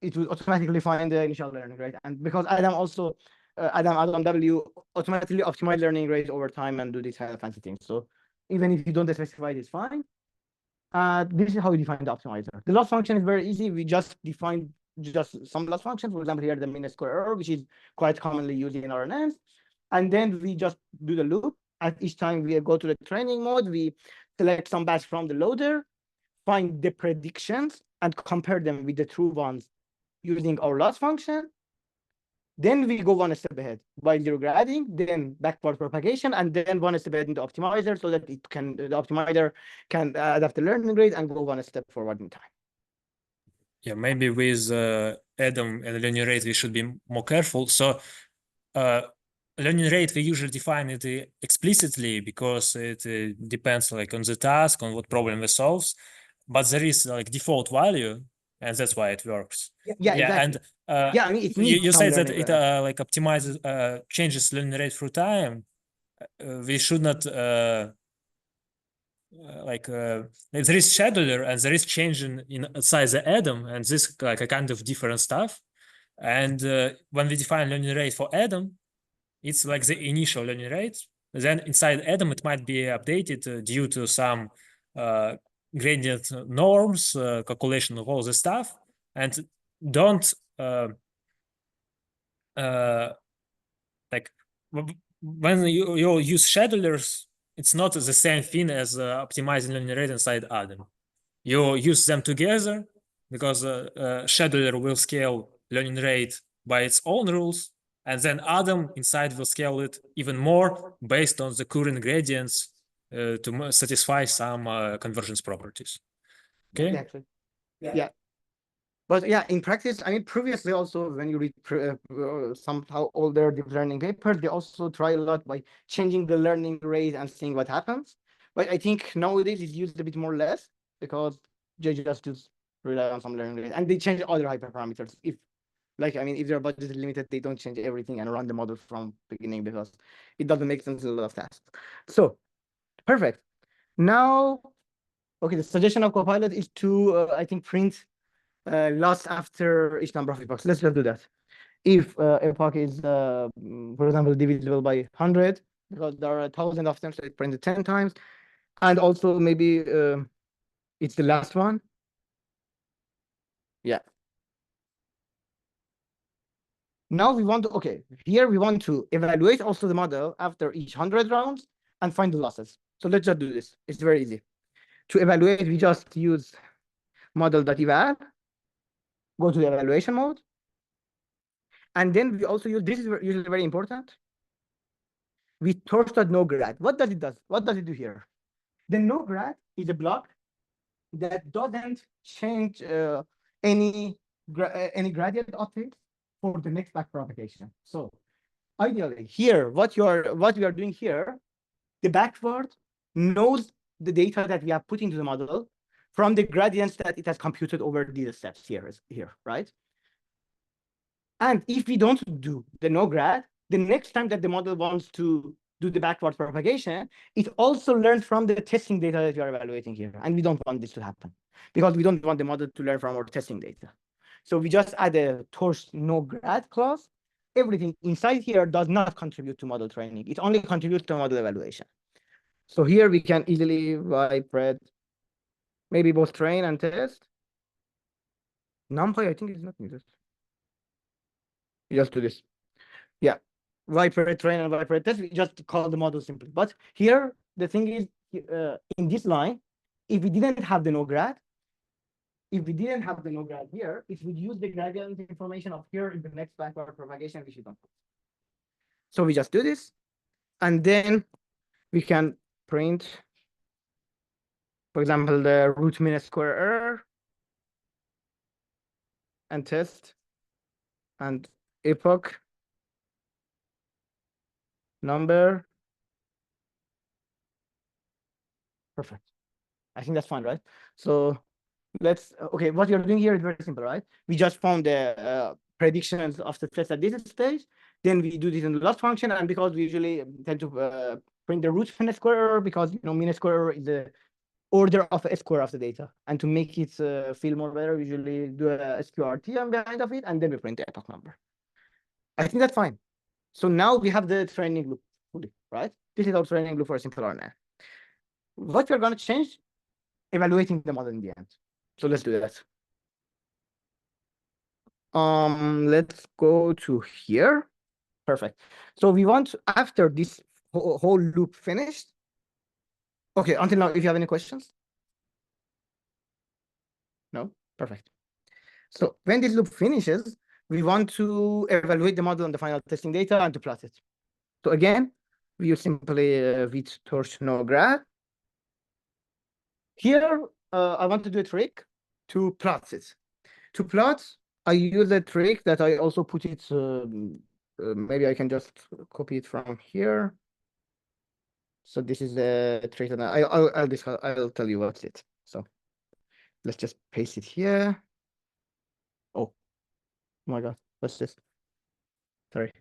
it will automatically find the initial learning rate. And because Adam also, Adam W automatically optimize learning rate over time and do these kind of fancy things. So even if you don't specify it, it's fine. This is how we define the optimizer. The loss function is very easy. We just define just some loss function. For example, here the mean square error, which is quite commonly used in RNNs. And then we just do the loop. At each time we go to the training mode, we select some batch from the loader, find the predictions, and compare them with the true ones using our loss function. Then we go one step ahead by zero grading, then backward propagation, and then one step ahead into optimizer so that it can, the optimizer can adapt the learning rate and go one step forward in time.
Yeah, maybe with Adam and learning rate, we should be more careful. So learning rate, we usually define it explicitly because it depends like on the task, on what problem we solve. But there is like default value, and that's why it works.
Yeah, exactly.
And
yeah, I mean,
you say that it like optimizes, changes learning rate through time. We should not there is scheduler and there is change inside the Adam, and this like a kind of different stuff. And when we define learning rate for Adam, it's like the initial learning rate. Then inside Adam, it might be updated due to some gradient norms, calculation of all the stuff. And don't like when you use schedulers, it's not the same thing as optimizing learning rate inside Adam. You use them together because scheduler will scale learning rate by its own rules, and then Adam inside will scale it even more based on the current gradients to satisfy some convergence properties. Okay.
Exactly. Yeah. But yeah, in practice, I mean, previously also when you read somehow older deep learning papers, they also try a lot by changing the learning rate and seeing what happens. But I think nowadays it's used a bit more less because they just rely on some learning rate and they change other hyperparameters. If like, I mean, if their budget is limited, they don't change everything and run the model from beginning because it doesn't make sense in a lot of tasks. So perfect. Now, okay, the suggestion of Copilot is to, I think, print loss after each number of epochs. Let's just do that. If epoch is, for example, divisible by 100, because there are 1,000 of them, so it printed 10 times. And also maybe it's the last one. Yeah. Now we want to, okay, here we want to evaluate also the model after each 100 rounds and find the losses. So let's just do this. It's very easy. To evaluate, we just use model.eval, go to the evaluation mode. And then we also use, this is usually very important, we torch.noGrad. What does it do? What does it do here? The noGrad is a block that doesn't change any gradient updates for the next backpropagation. So ideally here, what we are doing here, the backward knows the data that we have put into the model from the gradients that it has computed over these steps here, right? And if we don't do the noGrad, the next time that the model wants to do the backward propagation, it also learns from the testing data that you are evaluating here. And we don't want this to happen because we don't want the model to learn from our testing data. So we just add a torch noGrad clause. Everything inside here does not contribute to model training. It only contributes to model evaluation. So here we can easily vibrate, maybe both train and test. NumPy, I think, is not needed. We just do this. Yeah, vibrate train and vibrate test. We just call the model simply. But here, the thing is, in this line, if we didn't have the noGrad, here, it would use the gradient information of here in the next backward propagation, which we don't. So we just do this, and then we can print, for example, the root mean square error, and test, and epoch number. Perfect. I think that's fine, right? So let's, okay, what you're doing here is very simple, right? We just found the predictions of the test at this stage. Then we do this in the loss function. And because we usually tend to print the root mean square error, because, you know, mean square error is the order of a square of the data. And to make it feel more better, we usually do a SQRT on behind of it, and then we print the epoch number. I think that's fine. So now we have the training loop fully, right? This is our training loop for a simple RNA. What we're going to change, evaluating the model in the end. So let's do that. Let's go to here. Perfect. So we want, after this whole loop finished. Okay, until now, if you have any questions? No? Perfect. So when this loop finishes, we want to evaluate the model on the final testing data and to plot it. So again, we use simply with torch noGrad. Here, I want to do a trick to plot it. To plot, I use a trick that I also put it, maybe I can just copy it from here. So this is the trick that I'll tell you what's it. So let's just paste it here. Oh my God, what's this? Sorry.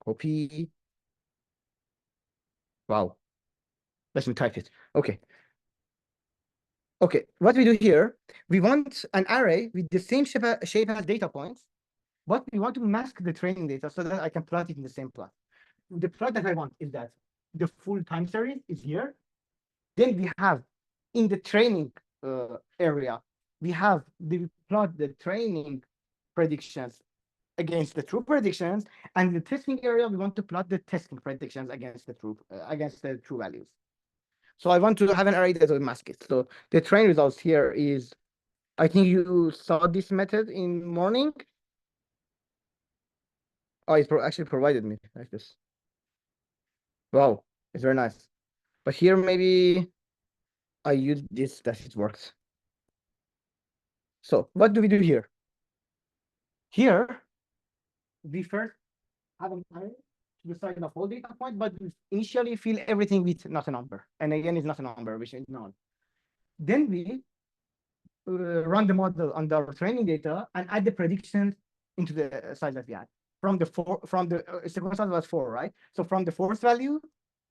Copy. Wow. Let me type it. Okay. Okay, what we do here, we want an array with the same shape as data points, but we want to mask the training data so that I can plot it in the same plot. The plot that I want is that the full time series is here. Then we have in the training area, we have the plot the training predictions against the true predictions, and in the testing area, we want to plot the testing predictions against the true values. So I want to have an array that will mask it. So the train results here is, I think you saw this method in morning. Oh, it actually provided me like this. Wow, it's very nice. But here maybe I use this, that it works. So what do we do here? Here, we first have an array to the side of all data point, but we initially fill everything with not a number. And again, it's not a number, which is none. Then we run the model on our training data and add the predictions into the size that we had. From the sequence size was 4, right? So from the fourth value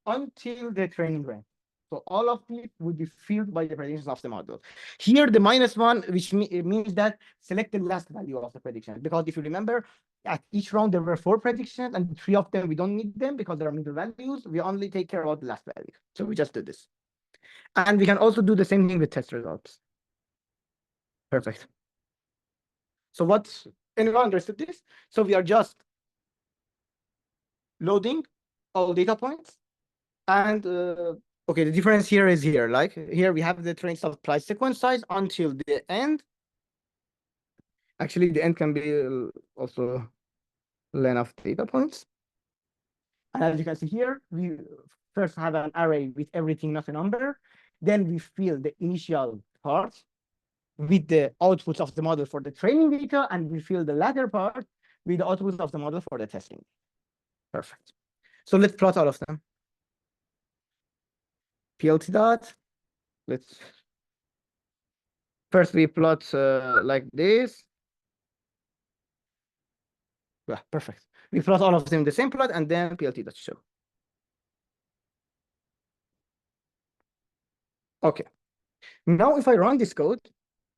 until the training range. So all of it would be filled by the predictions of the model. Here, the -1, which means that select the last value of the prediction. Because if you remember, at each round, there were 4 predictions, and 3 of them, we don't need them because there are middle values. We only take care about the last value. So we just do this. And we can also do the same thing with test results. Perfect. So what, anyone understood this? So we are just loading all data points and Okay, the difference here is here. Like here we have the train supply sequence size until the end. Actually, the end can be also length of data points. And as you can see here, we first have an array with everything not a number. Then we fill the initial part with the outputs of the model for the training data, and we fill the latter part with the outputs of the model for the testing. Perfect. So let's plot all of them. PLT dot. Let's first we plot like this. Yeah, perfect. We plot all of them in the same plot, and then PLT dot show. Okay. Now, if I run this code,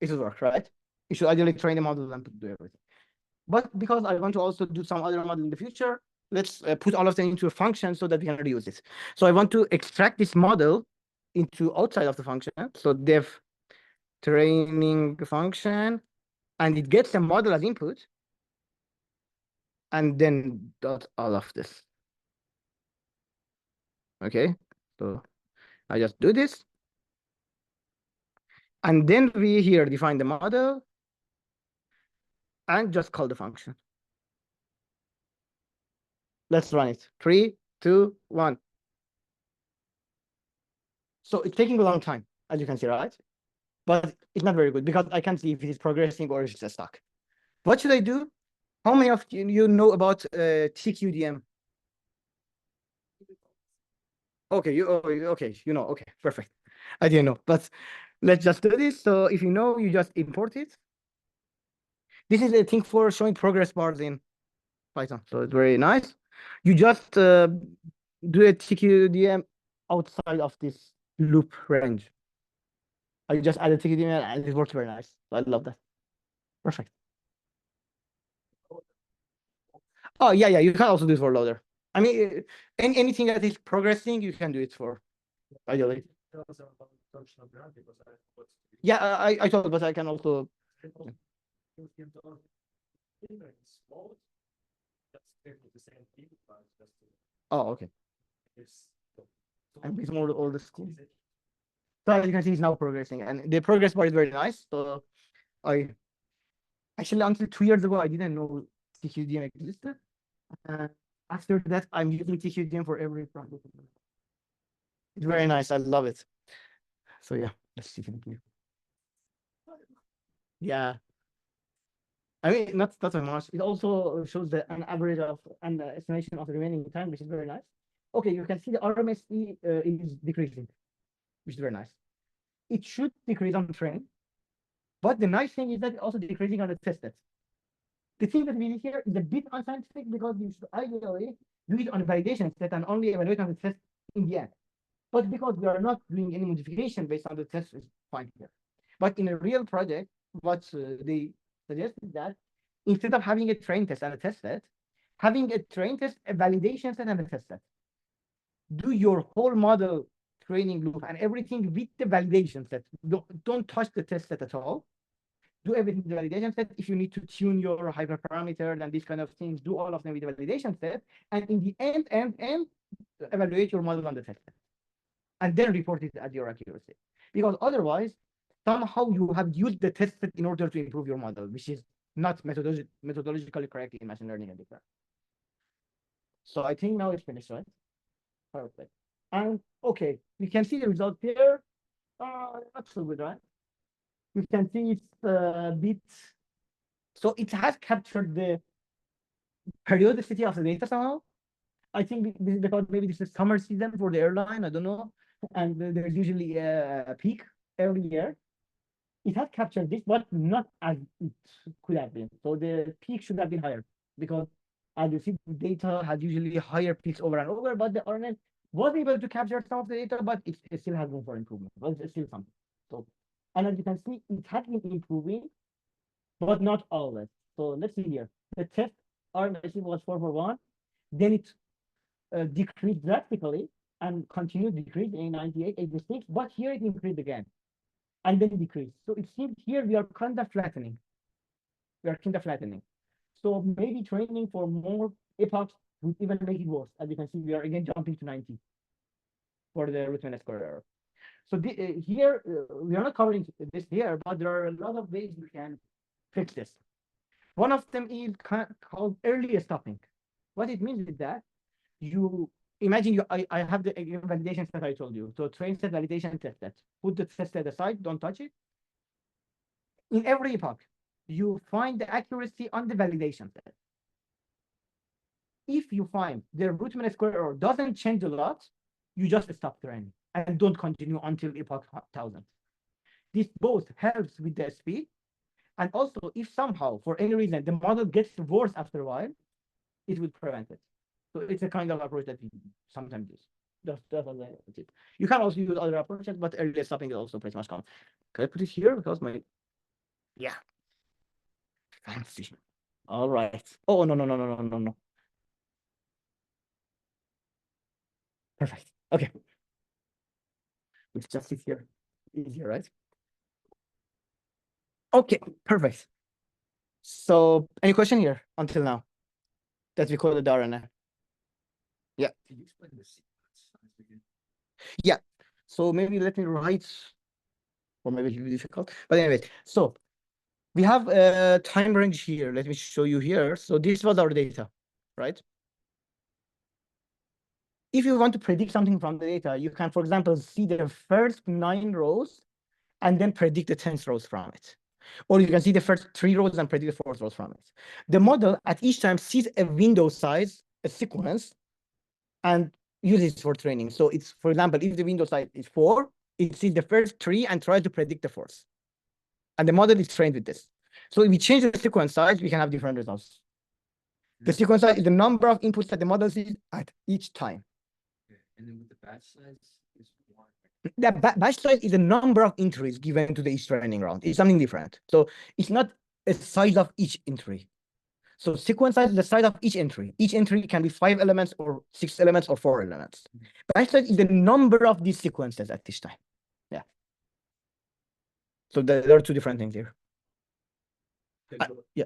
it will work, right? You should ideally train the model and do everything. But because I want to also do some other model in the future, let's put all of them into a function so that we can reuse it. So I want to extract this model into outside of the function. So dev training function, and it gets the model as input, and then dot all of this. Okay, so I just do this. And then we here define the model and just call the function. Let's run it. 3, 2, 1. So it's taking a long time, as you can see, right? But it's not very good because I can't see if it is progressing or it's just stuck. What should I do? How many of you know about TQDM? Okay, okay, okay, perfect. I didn't know, but let's just do this. So if you know, you just import it. This is a thing for showing progress bars in Python, so it's very nice. You just do a TQDM outside of this loop range. I just added TQDM and it works very nice. So I love that. Perfect. Oh yeah, you can also do it for loader. I mean, anything that is progressing, you can do it for. Ideally. Yeah, I thought, but I can also. Oh, okay. And it's more all the school. So as you can see, it's now progressing, and the progress bar is very nice. So I actually until 2 years ago, I didn't know TQDM existed. After that, I'm using TQDM for every project. It's very nice. I love it. So yeah, let's see. Yeah. I mean, not very much. It also shows an average of an estimation of the remaining time, which is very nice. Okay, you can see the RMSE is decreasing, which is very nice. It should decrease on train, but the nice thing is that it's also decreasing on the test set. The thing that we did here is a bit unscientific because you should ideally do it on a validation set and only evaluate on the test in the end. But because we are not doing any modification based on the test, it's fine here. But in a real project, what they suggest is that instead of having a train test and a test set, having a train test, a validation set, and a test set. Do your whole model training loop and everything with the validation set. Don't touch the test set at all. Do everything with the validation set. If you need to tune your hyperparameters and these kind of things, do all of them with the validation set. And in the end, evaluate your model on the test set. And then report it at your accuracy. Because otherwise, somehow you have used the test set in order to improve your model, which is not methodologically correct in machine learning and deep learning. So I think now it's finished, right? Perfect. And okay, we can see the result here. Not so good, right? You can see it's a bit. So it has captured the periodicity of the data somehow. I think this is because maybe this is summer season for the airline. I don't know. And there's usually a peak every year. It has captured this, but not as it could have been. So the peak should have been higher because as you see, the data has usually higher peaks over and over, but the RNN was able to capture some of the data, but it still has room for improvement. But it's still something. So, and as you can see, it has been improving, but not always. So let's see here. The test RNN was 441, then it decreased drastically and continued to decrease in 98, 86, but here it increased again and then decreased. So it seems here we are kind of flattening. So maybe training for more epochs would even make it worse. As you can see, we are again jumping to 90. for the root mean square error. So here, we are not covering this here, but there are a lot of ways we can fix this. One of them is called early stopping. What it means is that you imagine I have the validation set I told you. So train set, validation, test set. Put the test set aside, don't touch it. In every epoch, you find the accuracy on the validation set. If you find the root mean square error doesn't change a lot, you just stop training and don't continue until epoch 1000. This both helps with the speed, and also if somehow for any reason the model gets worse after a while, it will prevent it. So it's a kind of approach that we sometimes use. That's it. You can also use other approaches, but early stopping is also pretty much common. Can I put it here because yeah, fancy. All right. Oh no. Perfect. Okay. Let's just sit here. Easier, right? Okay, perfect. So any question here until now that we call the RNA? Yeah.
Can you explain the sequence again?
Yeah. So maybe let me write, or maybe it'll be difficult. But anyways, so we have a time range here. Let me show you here. So this was our data, right? If you want to predict something from the data, you can, for example, see the first 9 rows and then predict the 10th rows from it. Or you can see the first 3 rows and predict the 4th rows from it. The model at each time sees a window size, a sequence, and uses it for training. So it's, for example, if the window size is 4, it sees the first 3 and tries to predict the 4th. And the model is trained with this. So if we change the sequence size, we can have different results. The sequence size is the number of inputs that the model sees at each time.
Okay. And then with the batch size is 1.
The batch size is the number of entries given to the each training round. It's something different. So it's not a size of each entry. So sequence size is the size of each entry. Each entry can be 5 elements or 6 elements or 4 elements. Batch size is the number of these sequences at this time. Yeah. So there are 2 different things here. Yeah.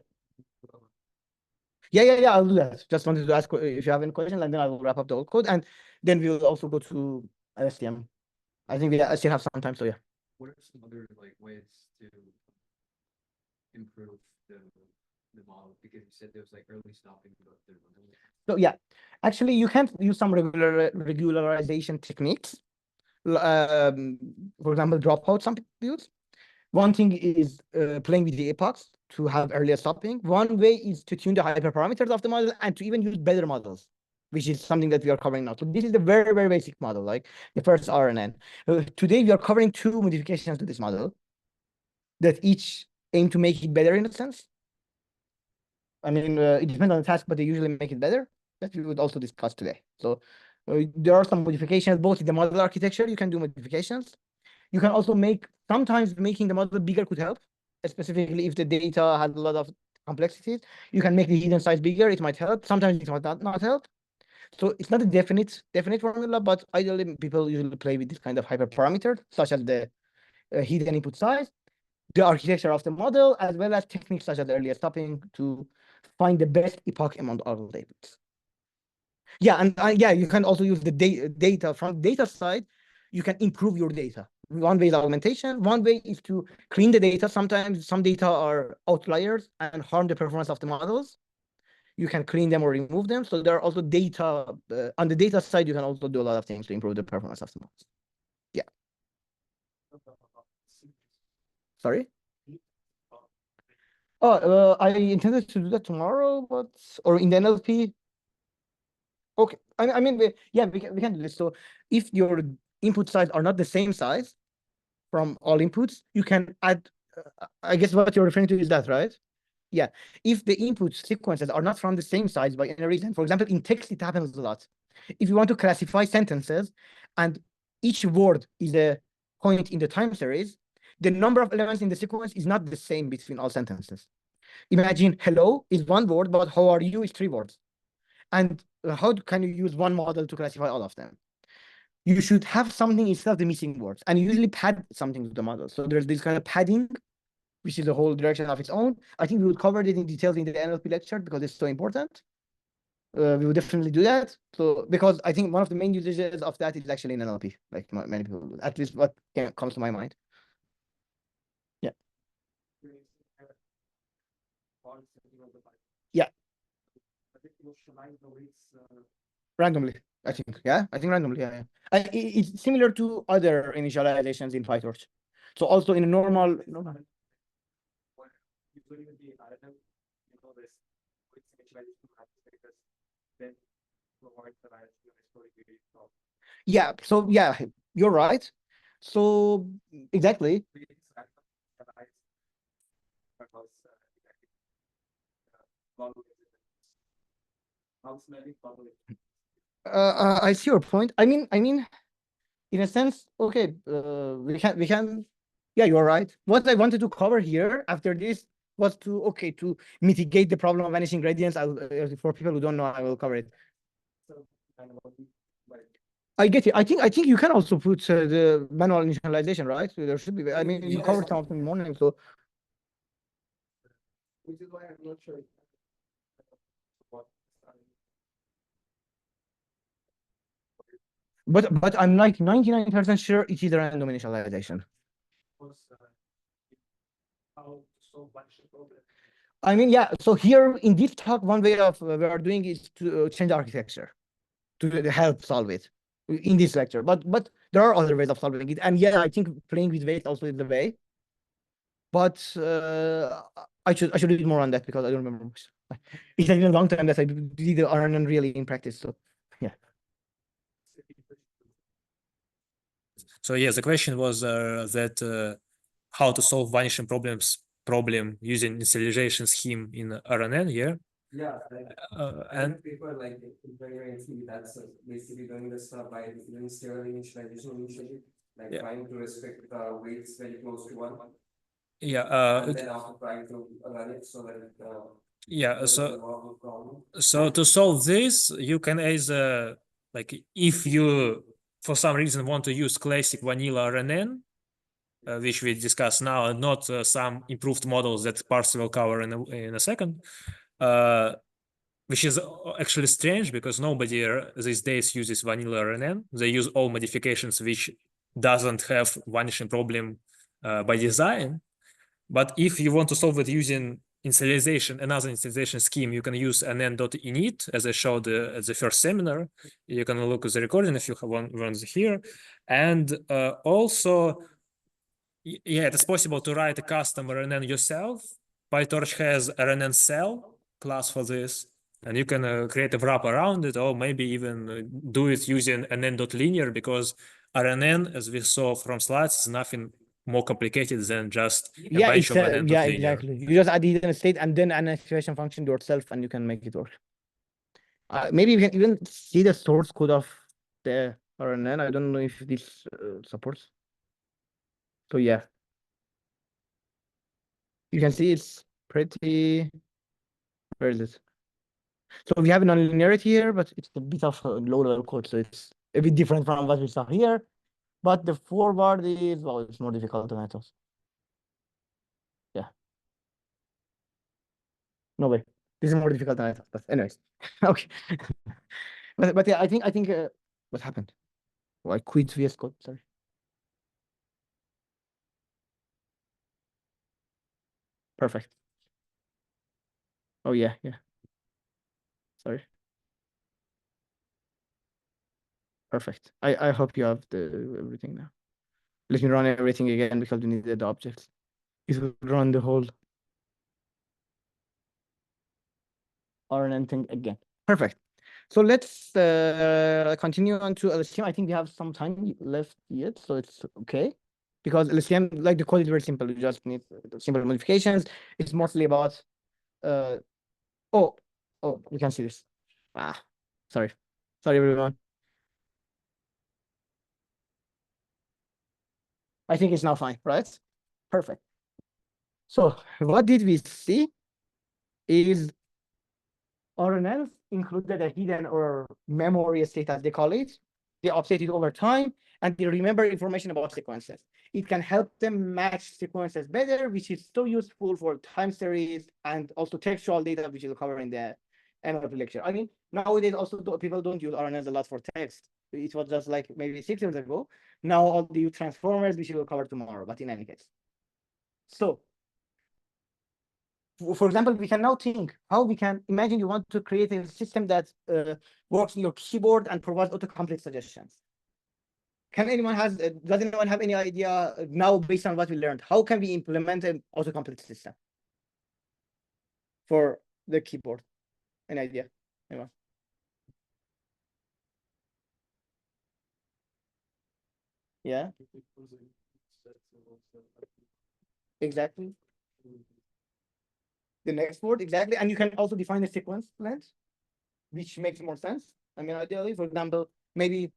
Yeah, I'll do that. Just wanted to ask if you have any questions, and then I will wrap up the old code, and then we will also go to LSTM. I think we still have some time, so yeah.
What are some other ways to improve the model? Because you said there was early stopping, but there wasn't.
So yeah, actually you can use some regularization techniques. For example, dropout some people use. One thing is playing with the epochs to have earlier stopping. One way is to tune the hyperparameters of the model and to even use better models, which is something that we are covering now. So this is the very, very basic model, like the first RNN. Today, we are covering 2 modifications to this model that each aim to make it better in a sense. I mean, it depends on the task, but they usually make it better. That we would also discuss today. So there are some modifications, both in the model architecture, you can do modifications. You can also sometimes making the model bigger could help, specifically if the data has a lot of complexities. You can make the hidden size bigger, it might help. Sometimes it might not help. So it's not a definite formula, but ideally people usually play with this kind of hyperparameter, such as the hidden input size, the architecture of the model, as well as techniques such as earlier stopping to find the best epoch among all the inputs. Yeah, and yeah, you can also use the data from data side. You can improve your data. One way is augmentation. One way is to clean the data. Sometimes some data are outliers and harm the performance of the models. You can clean them or remove them. So there are also data on the data side. You can also do a lot of things to improve the performance of the models. Yeah. Sorry. Oh, I intended to do that tomorrow, or in the NLP. Okay, I mean, yeah, we can do this. So if your input size are not the same size from all inputs, you can add, I guess what you're referring to is that, right? Yeah, if the input sequences are not from the same size by any reason, for example, in text, it happens a lot. If you want to classify sentences and each word is a point in the time series, the number of elements in the sequence is not the same between all sentences. Imagine hello is 1 word, but how are you is 3 words. And how can you use one model to classify all of them? You should have something instead of the missing words, and you usually pad something to the model. So there's this kind of padding, which is a whole direction of its own. I think we will cover it in details in the NLP lecture because it's so important. we would definitely do that. So because I think one of the main usages of that is actually in NLP, like many people do, at least what comes to my mind. Yeah. Yeah. Randomly, I think. Yeah, I think randomly. Yeah, yeah. It's similar to other initializations in PyTorch. So also in a normal. Yeah, so yeah, you're right. So exactly. I see your point. I mean, in a sense, okay, we can, yeah, you're right. What I wanted to cover here after this was to mitigate the problem of vanishing gradients. For people who don't know, I will cover it. I get it. I think you can also put the manual initialization, right? So there should be. I mean, you covered some of them in the morning, so. Which is why I'm not sure. But I'm like 99% sure it is a random initialization. I mean, yeah. So here in this talk, one way of we are doing is to change the architecture to help solve it in this lecture. But there are other ways of solving it, and yeah, I think playing with weight also is the way. But I should read more on that because I don't remember much. It's been a long time that I did the RNN really in practice. So yeah.
So yeah, the question was that how to solve vanishing problem using initialization scheme in RNN. Yeah.
Yeah,
And
paper like that's basically doing this by doing stereo initialization initially, like
Yeah.
trying to respect weights very close to one,
yeah,
and then after trying to run it so that
yeah.
there's
So
no problem.
so to solve this, you can either like if you for some reason want to use classic vanilla RNN, which we discuss now, and not some improved models that Parse will cover in a second, which is actually strange because nobody these days uses vanilla RNN. They use all modifications which doesn't have vanishing problem by design. But if you want to solve it using initialization, another initialization scheme, you can use nn.init, as I showed at the first seminar. You can look at the recording if you have one here. And also, yeah, it's possible to write a custom RNN yourself. PyTorch has RNN cell class for this, and you can create a wrap around it, or maybe even do it using nn.linear, because RNN, as we saw from slides, is nothing more complicated than just a bunch of nn.linear.
Yeah, exactly. You just add it in a state and then an activation function yourself, and you can make it work. Maybe we can even see the source code of the RNN. I don't know if this supports. So yeah, you can see it's pretty. Where is it? So we have a nonlinearity here, but it's a bit of a low-level code, so it's a bit different from what we saw here. But the forward is, well, it's more difficult than I thought. Yeah. No way. This is more difficult than I thought. But anyways, okay. but yeah, I think what happened? Oh, I quit VS Code. Sorry. Perfect. Oh yeah, yeah. Sorry. Perfect. I hope you have the everything now. Let me run everything again because we needed the objects. It will run the whole RNN thing again. Perfect. So let's continue on to LSTM. I think we have some time left yet, so it's okay. Because LSTM, like the code is very simple. You just need simple modifications. It's mostly about oh, you can see this. Sorry everyone. I think it's now fine, right? Perfect. So what did we see is RNNs included a hidden or memory state, as they call it. They update it over time, and they remember information about sequences. It can help them match sequences better, which is so useful for time series and also textual data, which we'll cover in the end of the lecture. I mean, nowadays also people don't use RNNs a lot for text. It was just like maybe 6 years ago. Now all the transformers, which we will cover tomorrow, but in any case. So, for example, we can now think how we can imagine you want to create a system that works in your keyboard and provides autocomplete suggestions. Can anyone does anyone have any idea now based on what we learned? How can we implement an autocomplete system for the keyboard? Any idea? Anyone? Yeah, exactly. The next word, exactly. And you can also define a sequence length, which makes more sense. I mean, ideally, for example, maybe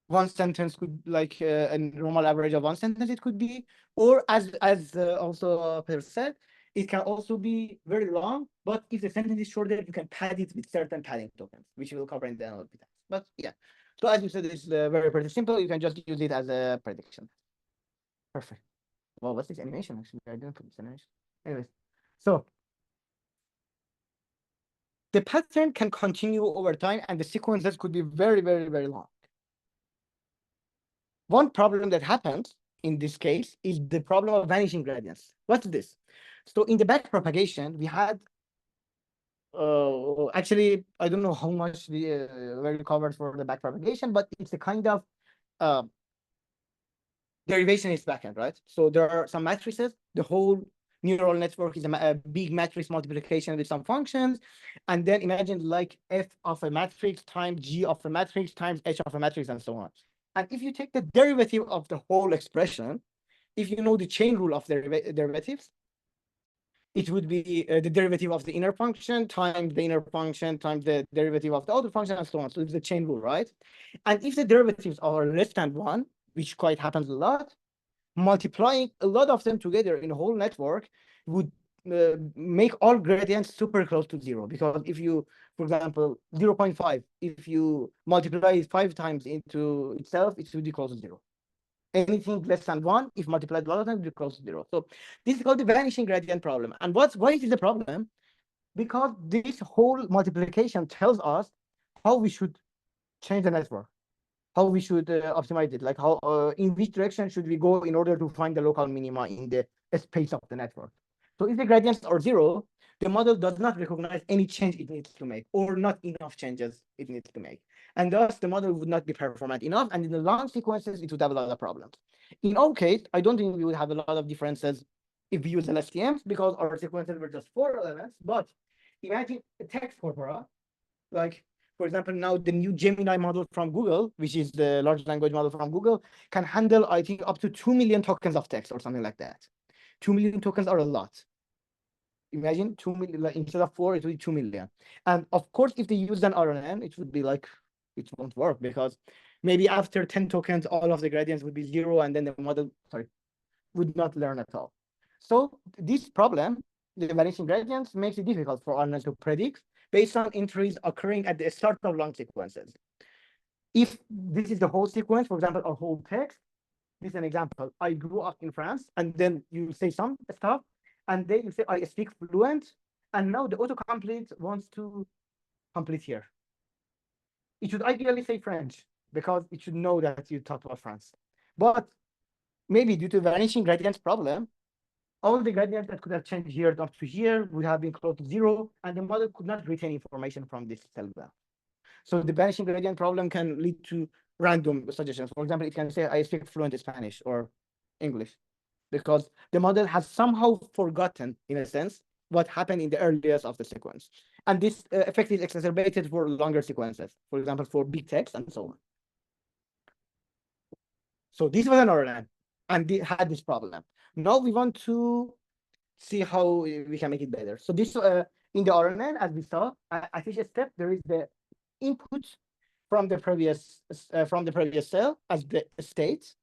one sentence could like a normal average of one sentence it could be, or as also Peter said, it can also be very long, but if the sentence is shorter, you can pad it with certain padding tokens, which we will cover in the NLP task. But yeah, so as you said, it's very pretty simple. You can just use it as a prediction. Perfect. Well, what's this animation? Actually, I didn't put this animation. Anyways, so the pattern can continue over time, and the sequences could be very, very, very long. One problem that happens in this case is the problem of vanishing gradients. What's this? So in the back propagation, we had actually, I don't know how much we were covered for the back propagation, but it's a kind of derivation is backend, right? So there are some matrices. The whole neural network is a big matrix multiplication with some functions. And then imagine like f of a matrix times g of a matrix times h of a matrix and so on. And if you take the derivative of the whole expression, if you know the chain rule of derivatives, it would be the derivative of the inner function times the inner function times the derivative of the outer function and so on. So it's the chain rule, right? And if the derivatives are less than 1, which quite happens a lot, multiplying a lot of them together in a whole network would make all gradients super close to 0. Because if you, for example, 0.5, if you multiply it 5 times into itself, it should be close to 0. Anything less than 1, if multiplied a lot of times, it will be close to 0. So this is called the vanishing gradient problem. And why it is a problem? Because this whole multiplication tells us how we should change the network, how we should optimize it, like how in which direction should we go in order to find the local minima in the space of the network. So if the gradients are 0, the model does not recognize any change it needs to make, or not enough changes it needs to make. And thus the model would not be performant enough. And in the long sequences, it would have a lot of problems. In our case, I don't think we would have a lot of differences if we use LSTMs, because our sequences were just 4 elements. But imagine a text corpora, like, for example, now the new Gemini model from Google, which is the large language model from Google, can handle, I think, up to 2 million tokens of text or something like that. 2 million tokens are a lot. Imagine 2 million, like, instead of 4, it would be 2 million. And of course, if they use an RNN, it would be like, it won't work, because maybe after 10 tokens, all of the gradients would be 0, and then the model, would not learn at all. So this problem, the vanishing gradients, makes it difficult for RNN to predict based on entries occurring at the start of long sequences. If this is the whole sequence, for example, our whole text, this is an example. I grew up in France, and then you say some stuff, and then you say, I speak fluent, and now the autocomplete wants to complete here. It should ideally say French, because it should know that you talk about France. But maybe due to vanishing gradients problem, all the gradients that could have changed here up to here would have been close to 0, and the model could not retain information from this cell graph. So the vanishing gradient problem can lead to random suggestions. For example, it can say, I speak fluent Spanish or English, because the model has somehow forgotten, in a sense, what happened in the earliest of the sequence. And this effect is exacerbated for longer sequences, for example, for big text and so on. So this was an RNN, and they had this problem. Now we want to see how we can make it better. So this in the RNN, as we saw, at each step there is the input from the previous cell as the state.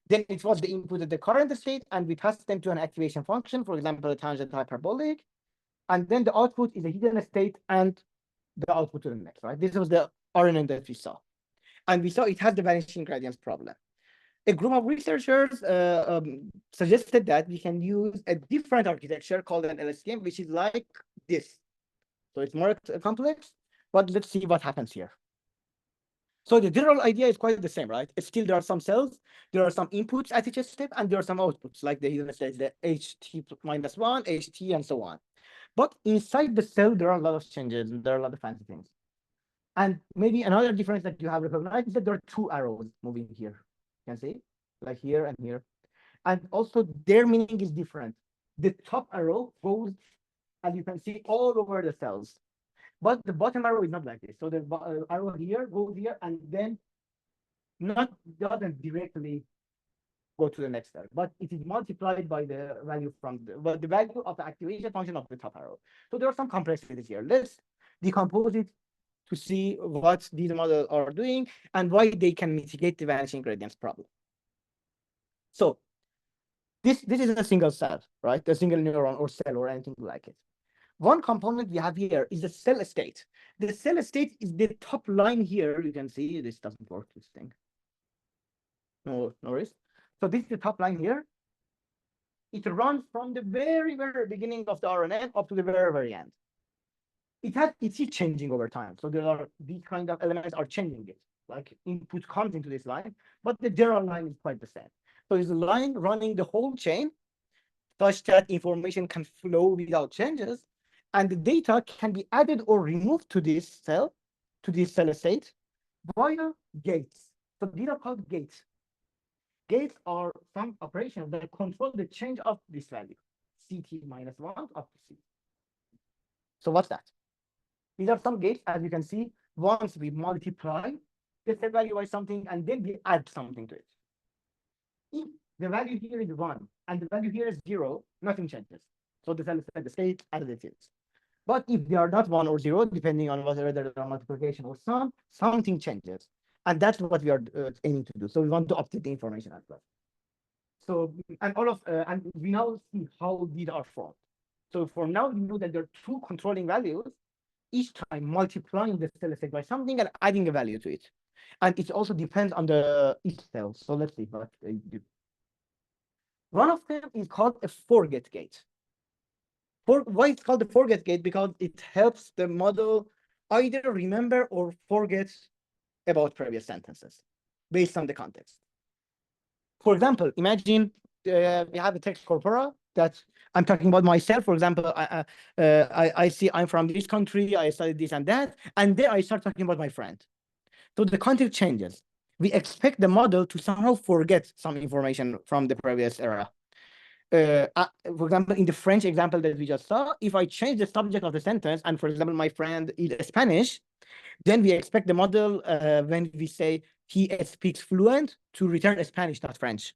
Then it was the input at the current state, and we passed them to an activation function, for example, a tangent hyperbolic. And then the output is a hidden state and the output to the next, right? This was the RNN that we saw. And we saw it has the vanishing gradients problem. A group of researchers suggested that we can use a different architecture called an LSTM, which is like this. So it's more complex, but let's see what happens here. So the general idea is quite the same, right? It's still there are some cells, there are some inputs at each step, and there are some outputs, like the hidden states, the HT-1, HT, and so on. But inside the cell, there are a lot of changes, and there are a lot of fancy things. And maybe another difference that you have recognized is that there are two arrows moving here. You can see, like here and here. And also their meaning is different. The top arrow goes, as you can see, all over the cells. But the bottom arrow is not like this. So the arrow here goes here and then doesn't directly go to the next cell, but it is multiplied by the value from the value of the activation function of the top arrow. So there are some complexities here. Let's decompose it to see what these models are doing and why they can mitigate the vanishing gradients problem. So this is a single cell, right? A single neuron or cell or anything like it. One component we have here is the cell state. The cell state is the top line here. You can see this doesn't work, this thing. No worries. So this is the top line here. It runs from the very, very beginning of the RNA up to the very, very end. It's changing over time. So there are these kind of elements are changing it. Like input comes into this line, but the general line is quite the same. So it's a line running the whole chain such that information can flow without changes, and the data can be added or removed to this cell state via gates. So these are called gates. Gates are some operations that control the change of this value, CT-1 up to C. So what's that? These are some gates, as you can see. Once we multiply the cell value by something, and then we add something to it. If the value here is 1 and the value here is 0, nothing changes. So the cell is the state as it is. But if they are not 1 or 0, depending on whether there are multiplication or sum, something changes. And that's what we are aiming to do. So we want to update the information as well. So, and we now see how these are formed. So for now, we know that there are two controlling values, each time multiplying the cell state by something and adding a value to it. And it also depends on the each cell. So let's see what they do. One of them is called a forget gate. Why it's called the forget gate? Because it helps the model either remember or forget about previous sentences based on the context. For example, imagine we have a text corpora that I'm talking about myself. For example, I see I'm from this country, I studied this and that, and then I start talking about my friend. So the context changes. We expect the model to somehow forget some information from the previous era. For example, in the French example that we just saw, if I change the subject of the sentence, and for example, my friend is Spanish, then we expect the model, when we say he speaks fluent, to return Spanish, not French.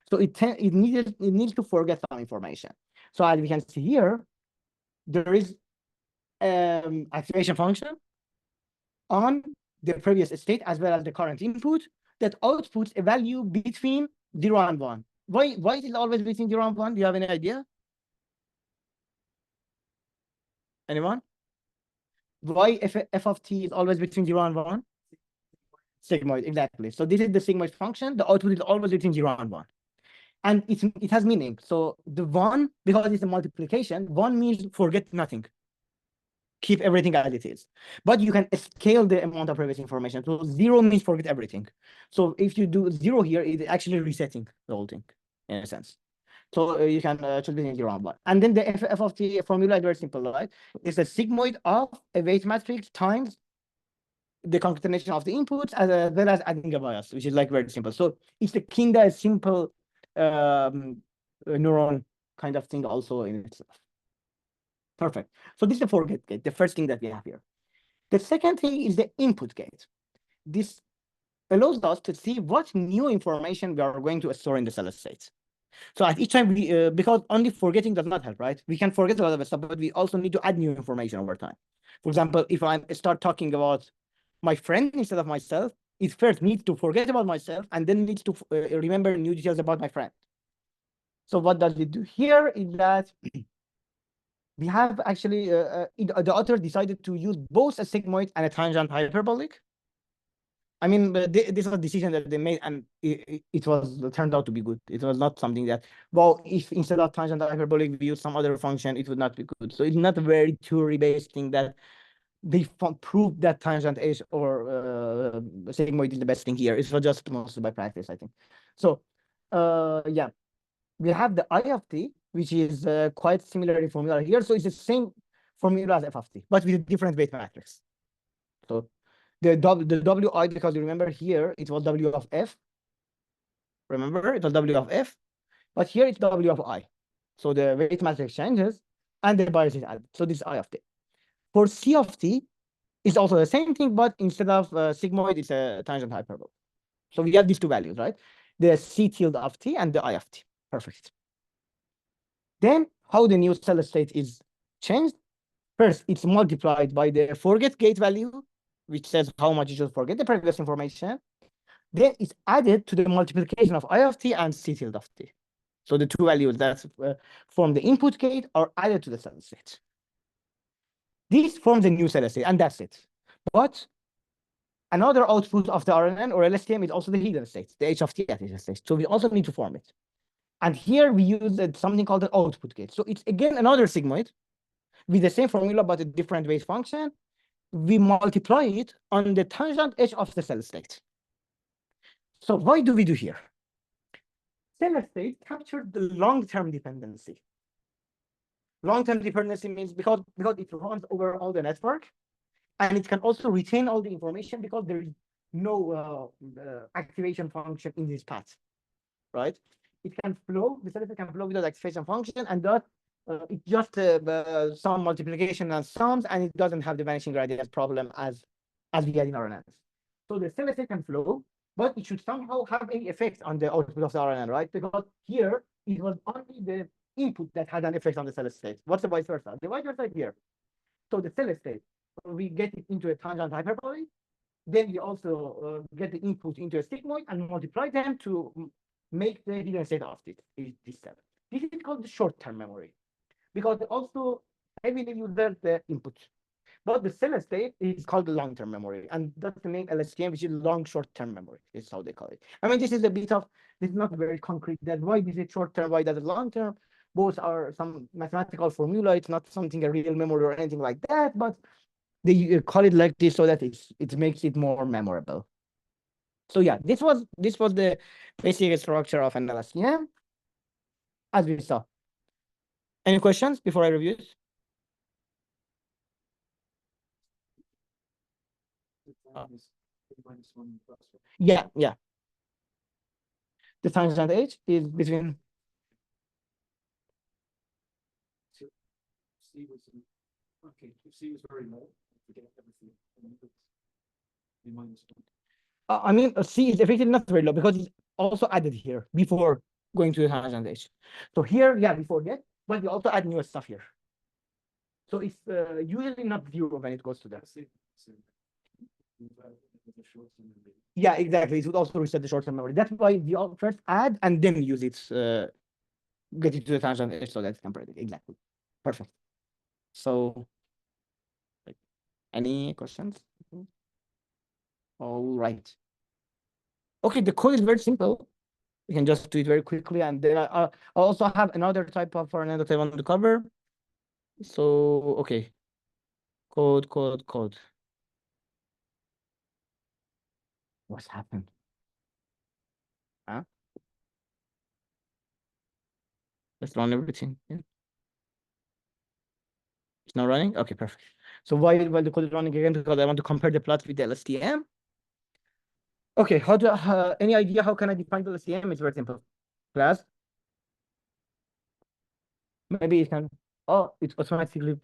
So it needs to forget some information. So as we can see here, there is activation function on the previous state as well as the current input that outputs a value between 0 and 1. Why is it always between 0 and 1? Do you have any idea? Anyone? Why f of t is always between 0 and 1? Sigmoid, exactly. So this is the sigmoid function. The output is always between 0 and 1. And it has meaning. So the 1, because it's a multiplication, 1 means forget nothing. Keep everything as it is. But you can scale the amount of previous information. So 0 means forget everything. So if you do 0 here, it's actually resetting the whole thing, in a sense. So you can choose between 0 and 1. And then the f of t formula is very simple, right? It's a sigmoid of a weight matrix times the concatenation of the inputs as well as adding a bias, which is like very simple. So it's a kind of simple neuron kind of thing also in itself. Perfect. So this is the forget gate, the first thing that we have here. The second thing is the input gate. This allows us to see what new information we are going to store in the cell state. So at each time, we because only forgetting does not help, right? We can forget a lot of stuff, but we also need to add new information over time. For example, if I start talking about my friend instead of myself, it first needs to forget about myself and then needs to remember new details about my friend. So what does it do here is that we have actually, the author decided to use both a sigmoid and a tangent hyperbolic I mean, but this was a decision that they made, and it was turned out to be good. It was not something that, well, if instead of tangent hyperbolic we use some other function, it would not be good. So it's not a very theory-based thing that they proved that tangent h or sigmoid is the best thing here. It was just mostly by practice, I think. So, yeah, we have the I of t, which is quite similar formula here. So it's the same formula as f of t, but with a different weight matrix. So the wi, because you remember here it was w of f. Remember it was w of f, but here it's w of I. So the weight matrix changes and the bias is added. So this is I of t. For C of t, it's also the same thing, but instead of sigmoid, it's a tangent hyperbole. So we have these two values, right? The C tilde of t and the I of t. Perfect. Then how the new cell state is changed? First, it's multiplied by the forget gate value, which says how much you should forget the previous information. Then it's added to the multiplication of I of t and C tilde of t. So the two values that form the input gate are added to the cell state. This forms a new cell state, and that's it. But another output of the RNN or LSTM is also the hidden state, the H of t at hidden state. So we also need to form it. And here we use something called an output gate. So it's again another sigmoid with the same formula, but a different weight function. We multiply it on the tangent H of the cell state. So why do we do here? Cell state captured the long-term dependency. Long-term dependency means because it runs over all the network, and it can also retain all the information because there is no activation function in this path, right? It can flow, the cell state can flow without activation function, and thus it's just some multiplication and sums, and it doesn't have the vanishing gradient problem as we had in RNNs. So the cell state can flow, but it should somehow have any effect on the output of the RNN, right? Because here it was only the input that had an effect on the cell state. What's the vice versa? The vice versa here. So the cell state, we get it into a tangent hyperbole. Then we also get the input into a sigmoid and multiply them to make the hidden state of this cell. This is called the short-term memory because it also heavily uses the input. But the cell state is called the long-term memory, and that's the name LSTM, which is long short-term memory. Is how they call it. I mean, this is not very concrete. That why this is short-term, why that is long-term. Both are some mathematical formula. It's not something a real memory or anything like that, but they call it like this so that it makes it more memorable. So yeah, this was the basic structure of an LSTM, as we saw. Any questions before I review it? Yeah. The tangent H is between.
C was very low.
I mean, C is effectively not very low because it's also added here before going to the tangent H. So here, yeah, we forget, but we also add new stuff here. So it's usually not zero when it goes to that. Yeah, exactly. It would also reset the short-term memory. That's why we all first add and then use it, get it to the tangent H so that it can predict. Exactly. Perfect. So, any questions? All right. Okay, the code is very simple. We can just do it very quickly, and then I also have another type of RNN that I want to cover. So, okay. Code. What's happened? Huh? Let's run everything. Yeah. It's not running? Okay, perfect. So why the code is running again? Because I want to compare the plot with the LSTM. Okay, how do any idea how can I define the LSTM? It's very simple. Class. Maybe it can. Oh, it automatically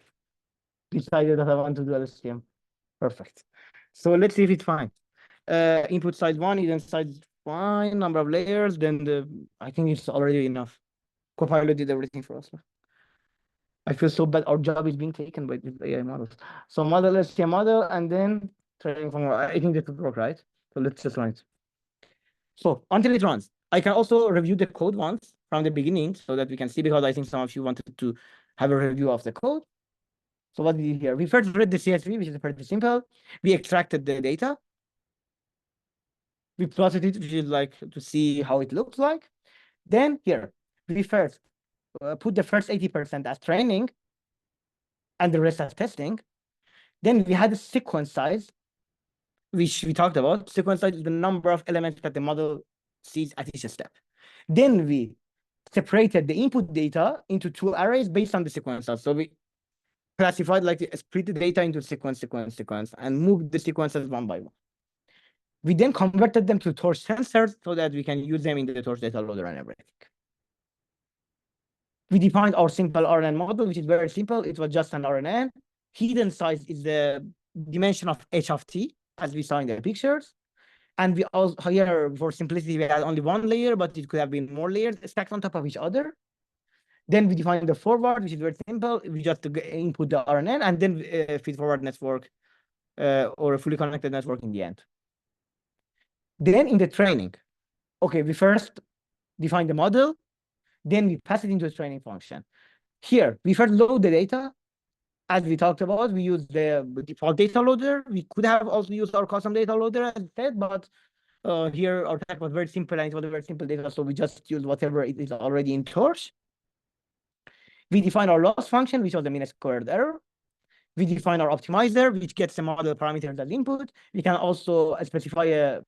decided that I want to do LSTM. Perfect. So let's see if it's fine. Input size 1, hidden size fine, number of layers. Then I think it's already enough. Copilot did everything for us. I feel so bad. Our job is being taken by these AI models. So model LSTM model, and then training from. I think that would work, right? So let's just run it. So until it runs, I can also review the code once from the beginning so that we can see, because I think some of you wanted to have a review of the code. So what we did here, we first read the CSV, which is pretty simple. We extracted the data. We plotted it, which is like to see how it looks like. Then here, we first put the first 80% as training and the rest as testing. Then we had a sequence size, which we talked about. Sequence size is the number of elements that the model sees at each step. Then we separated the input data into two arrays based on the sequence size. So we classified, like, split the data into sequence, and moved the sequences one by one. We then converted them to torch sensors so that we can use them in the torch data loader and everything. We defined our simple RNN model, which is very simple. It was just an RNN. Hidden size is the dimension of h of t, as we saw in the pictures. And we also, here, for simplicity, we had only one layer, but it could have been more layers stacked on top of each other. Then we defined the forward, which is very simple. We just input the RNN and then feed forward network or a fully connected network in the end. Then in the training, okay, we first define the model, then we pass it into a training function. Here, we first load the data. As we talked about, we use the default data loader. We could have also used our custom data loader instead, but here our tag was very simple and it was a very simple data, so we just used whatever it is already in Torch. We define our loss function, which was the mean squared error. We define our optimizer, which gets the model parameters as input. We can also specify a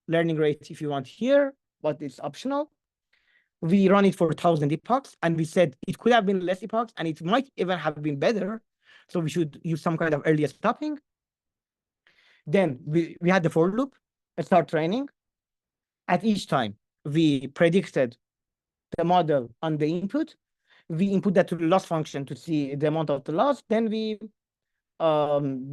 learning rate if you want here, but it's optional. We run it for 1,000 epochs, and we said it could have been less epochs, and it might even have been better. So we should use some kind of early stopping. Then we had the for loop, start training. At each time, we predicted the model on the input. We input that to the loss function to see the amount of the loss. Then we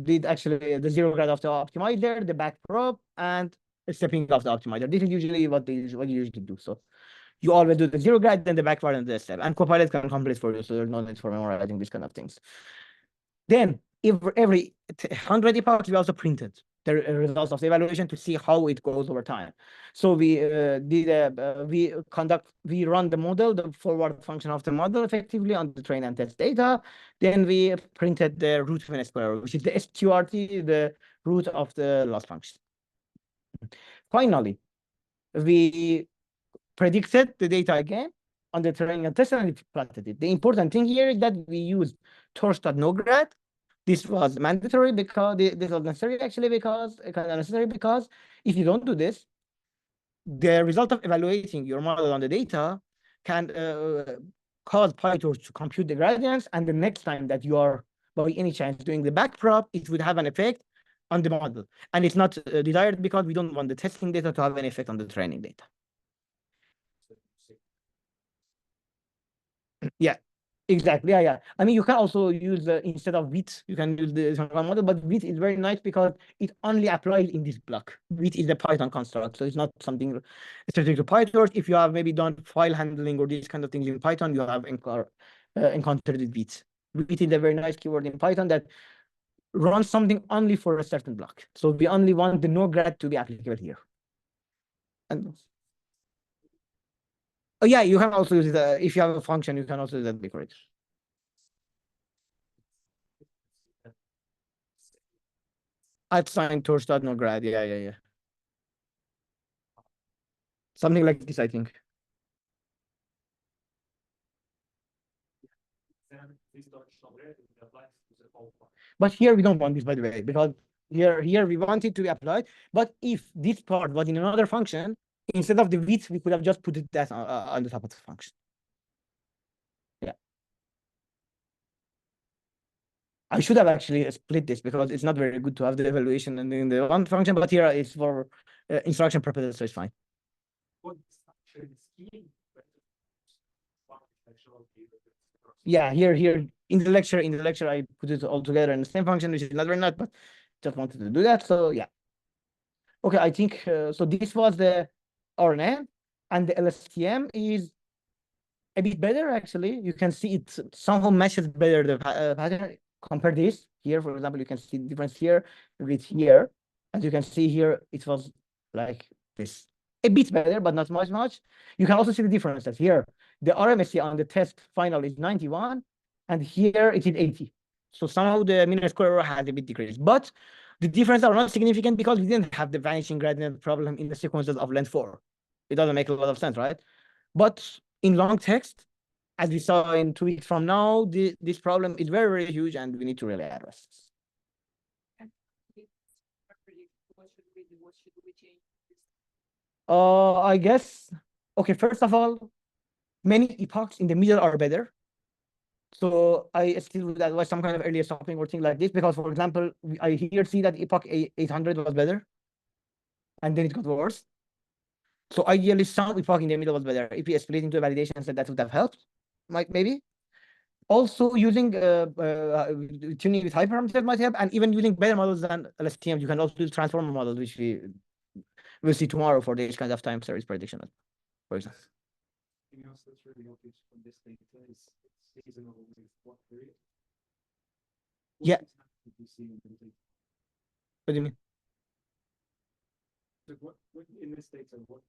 did actually the zero grad of the optimizer, the back probe, and stepping of the optimizer. This is usually what you usually do. So you always do the zero grad, then the backward and the step. And Copilot can complete for you, so there's no need for memorizing these kind of things. Then every 100 epochs, we also printed the results of the evaluation to see how it goes over time. So we run the model, the forward function of the model effectively on the train and test data. Then we printed the root of an square, which is the SQRT, the root of the loss function. Finally, we predicted the data again on the training and test, and we plotted it. The important thing here is that we used torch.nograd. This was mandatory because this was necessary actually because if you don't do this, the result of evaluating your model on the data can cause PyTorch to compute the gradients, and the next time that you are by any chance doing the back prop, it would have an effect on the model, and it's not desired because we don't want the testing data to have an effect on the training data. Yeah, exactly. Yeah. I mean, you can also use instead of WIT, you can use the model, but WIT is very nice because it only applies in this block. WIT is the Python construct, so it's not something specific to PyTorch. If you have maybe done file handling or these kind of things in Python, you have encountered WIT. WIT is a very nice keyword in Python that runs something only for a certain block. So we only want the no-grad to be applicable here. And oh yeah, you can also use it if you have a function. You can also use that decorator. I've signed torch.nograd. Yeah. Something like this, I think. But here we don't want this, by the way, because here we want it to be applied. But if this part was in another function, instead of the width, we could have just put it that on the top of the function. Yeah. I should have actually split this because it's not very good to have the evaluation and in the one function, but here it's for instruction purposes, so it's fine. Yeah, here in the lecture, I put it all together in the same function, which is not very nice, but just wanted to do that. So yeah. Okay, I think so. This was the RNN, and the LSTM is a bit better actually. You can see it somehow matches better the pattern. Compare this here, for example, you can see the difference here with here. As you can see here, it was like this. A bit better, but not much. You can also see the differences here. The RMSE on the test final is 91, and here it is 80. So somehow the mean square error has a bit decreased. But The differences are not significant because we didn't have the vanishing gradient problem in the sequences of length 4. It doesn't make a lot of sense, right? But in long text, as we saw in 2 weeks from now, this problem is very, very huge, and we need to really address this.
What should we change?
I guess, okay, first of all, many epochs in the middle are better. So I still would advise some kind of earlier stopping or thing like this, because, for example, I here see that epoch 800 was better, and then it got worse. So ideally, some epoch in the middle was better. If we split into a validation set, that would have helped, maybe. Also, using tuning with hyperparameters might help, and even using better models than LSTM, you can also use transformer models, which we will see tomorrow for this kind of time series prediction, for example.
Something else that's really obvious from this data is it's seasonal with what period?
Yeah.
What you see in the data?
What do you mean?
So what in this data, what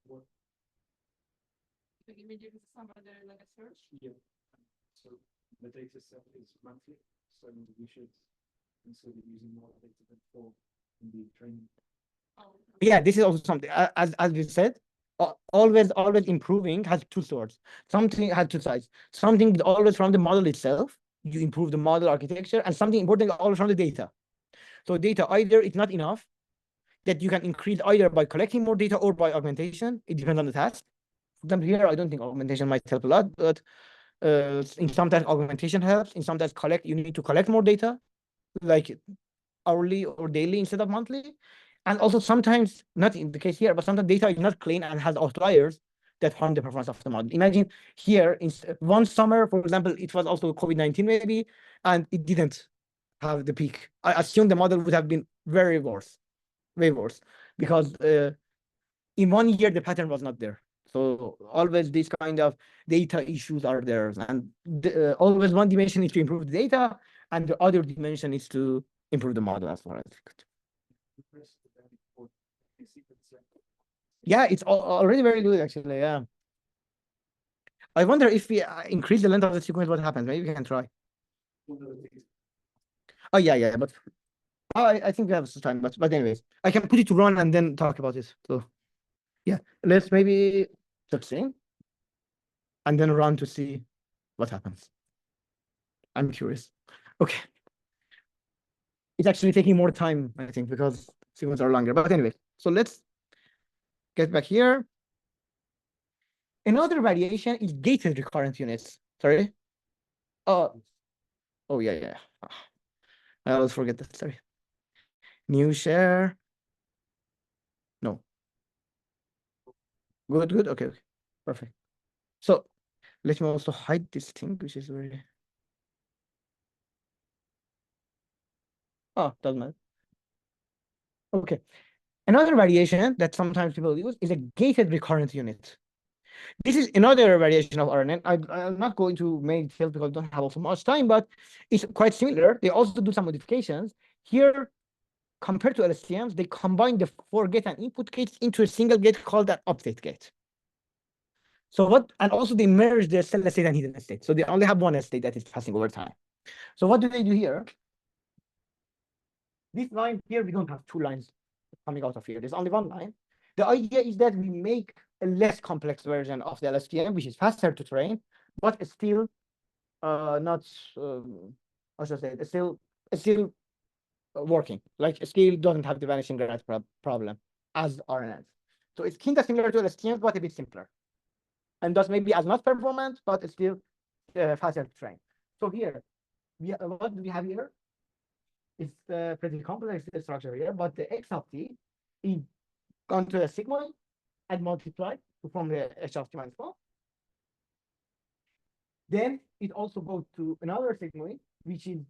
The images is some other like a search.
yeah. So the data set is monthly, so we should consider using more data than for in the training.
Oh,
Yeah, this is also something, as we said, always improving has two sorts. Something has two sides. Something always from the model itself, you improve the model architecture, and something important always from the data. So data, either it's not enough, that you can increase either by collecting more data or by augmentation. It depends on the task. For example, here, I don't think augmentation might help a lot, but in some tasks, augmentation helps. In some tasks, you need to collect more data, like hourly or daily instead of monthly. And also sometimes, not in the case here, but sometimes data is not clean and has outliers that harm the performance of the model. Imagine here, in one summer, for example, it was also COVID-19 maybe, and it didn't have the peak. I assume the model would have been very worse, way worse, because in 1 year, the pattern was not there. So always these kind of data issues are there. And always one dimension is to improve the data, and the other dimension is to improve the model as far as I could. Yeah, it's already very good, actually. Yeah. I wonder if we increase the length of the sequence, what happens? Maybe we can try. Oh, yeah, but I think we have some time. But anyways, I can put it to run and then talk about it. So yeah, let's maybe succeed and then run to see what happens. I'm curious. Okay. It's actually taking more time, I think, because sequences are longer. But anyway, so let's get back here. Another variation is gated recurrent units. Sorry. Oh, yeah. I always forget that. Sorry. New share. No. Good. Okay. Perfect. So let me also hide this thing, which is very. Oh, doesn't matter. Okay. Another variation that sometimes people use is a gated recurrent unit. This is another variation of RNN. I'm not going to make details because I don't have also much time, but it's quite similar. They also do some modifications. Here, compared to LSTMs, they combine the 4 gate and input gates into a single gate called an update gate. So and also they merge the cell state and hidden state. So they only have one state that is passing over time. So what do they do here? This line here, we don't have 2 lines coming out of here. There's only 1 line. The idea is that we make a less complex version of the LSTM, which is faster to train, but still not, how should I say it? It's still working. Like, still doesn't have the vanishing grad problem as RNNs. So it's kind of similar to LSTMs, but a bit simpler. And thus maybe as not performant, but it's still faster to train. So here, what do we have here? It's a pretty complex structure here, but the x of t is gone to a sigmoid and multiplied to form the h of t minus 1. Then it also goes to another sigmoid, which is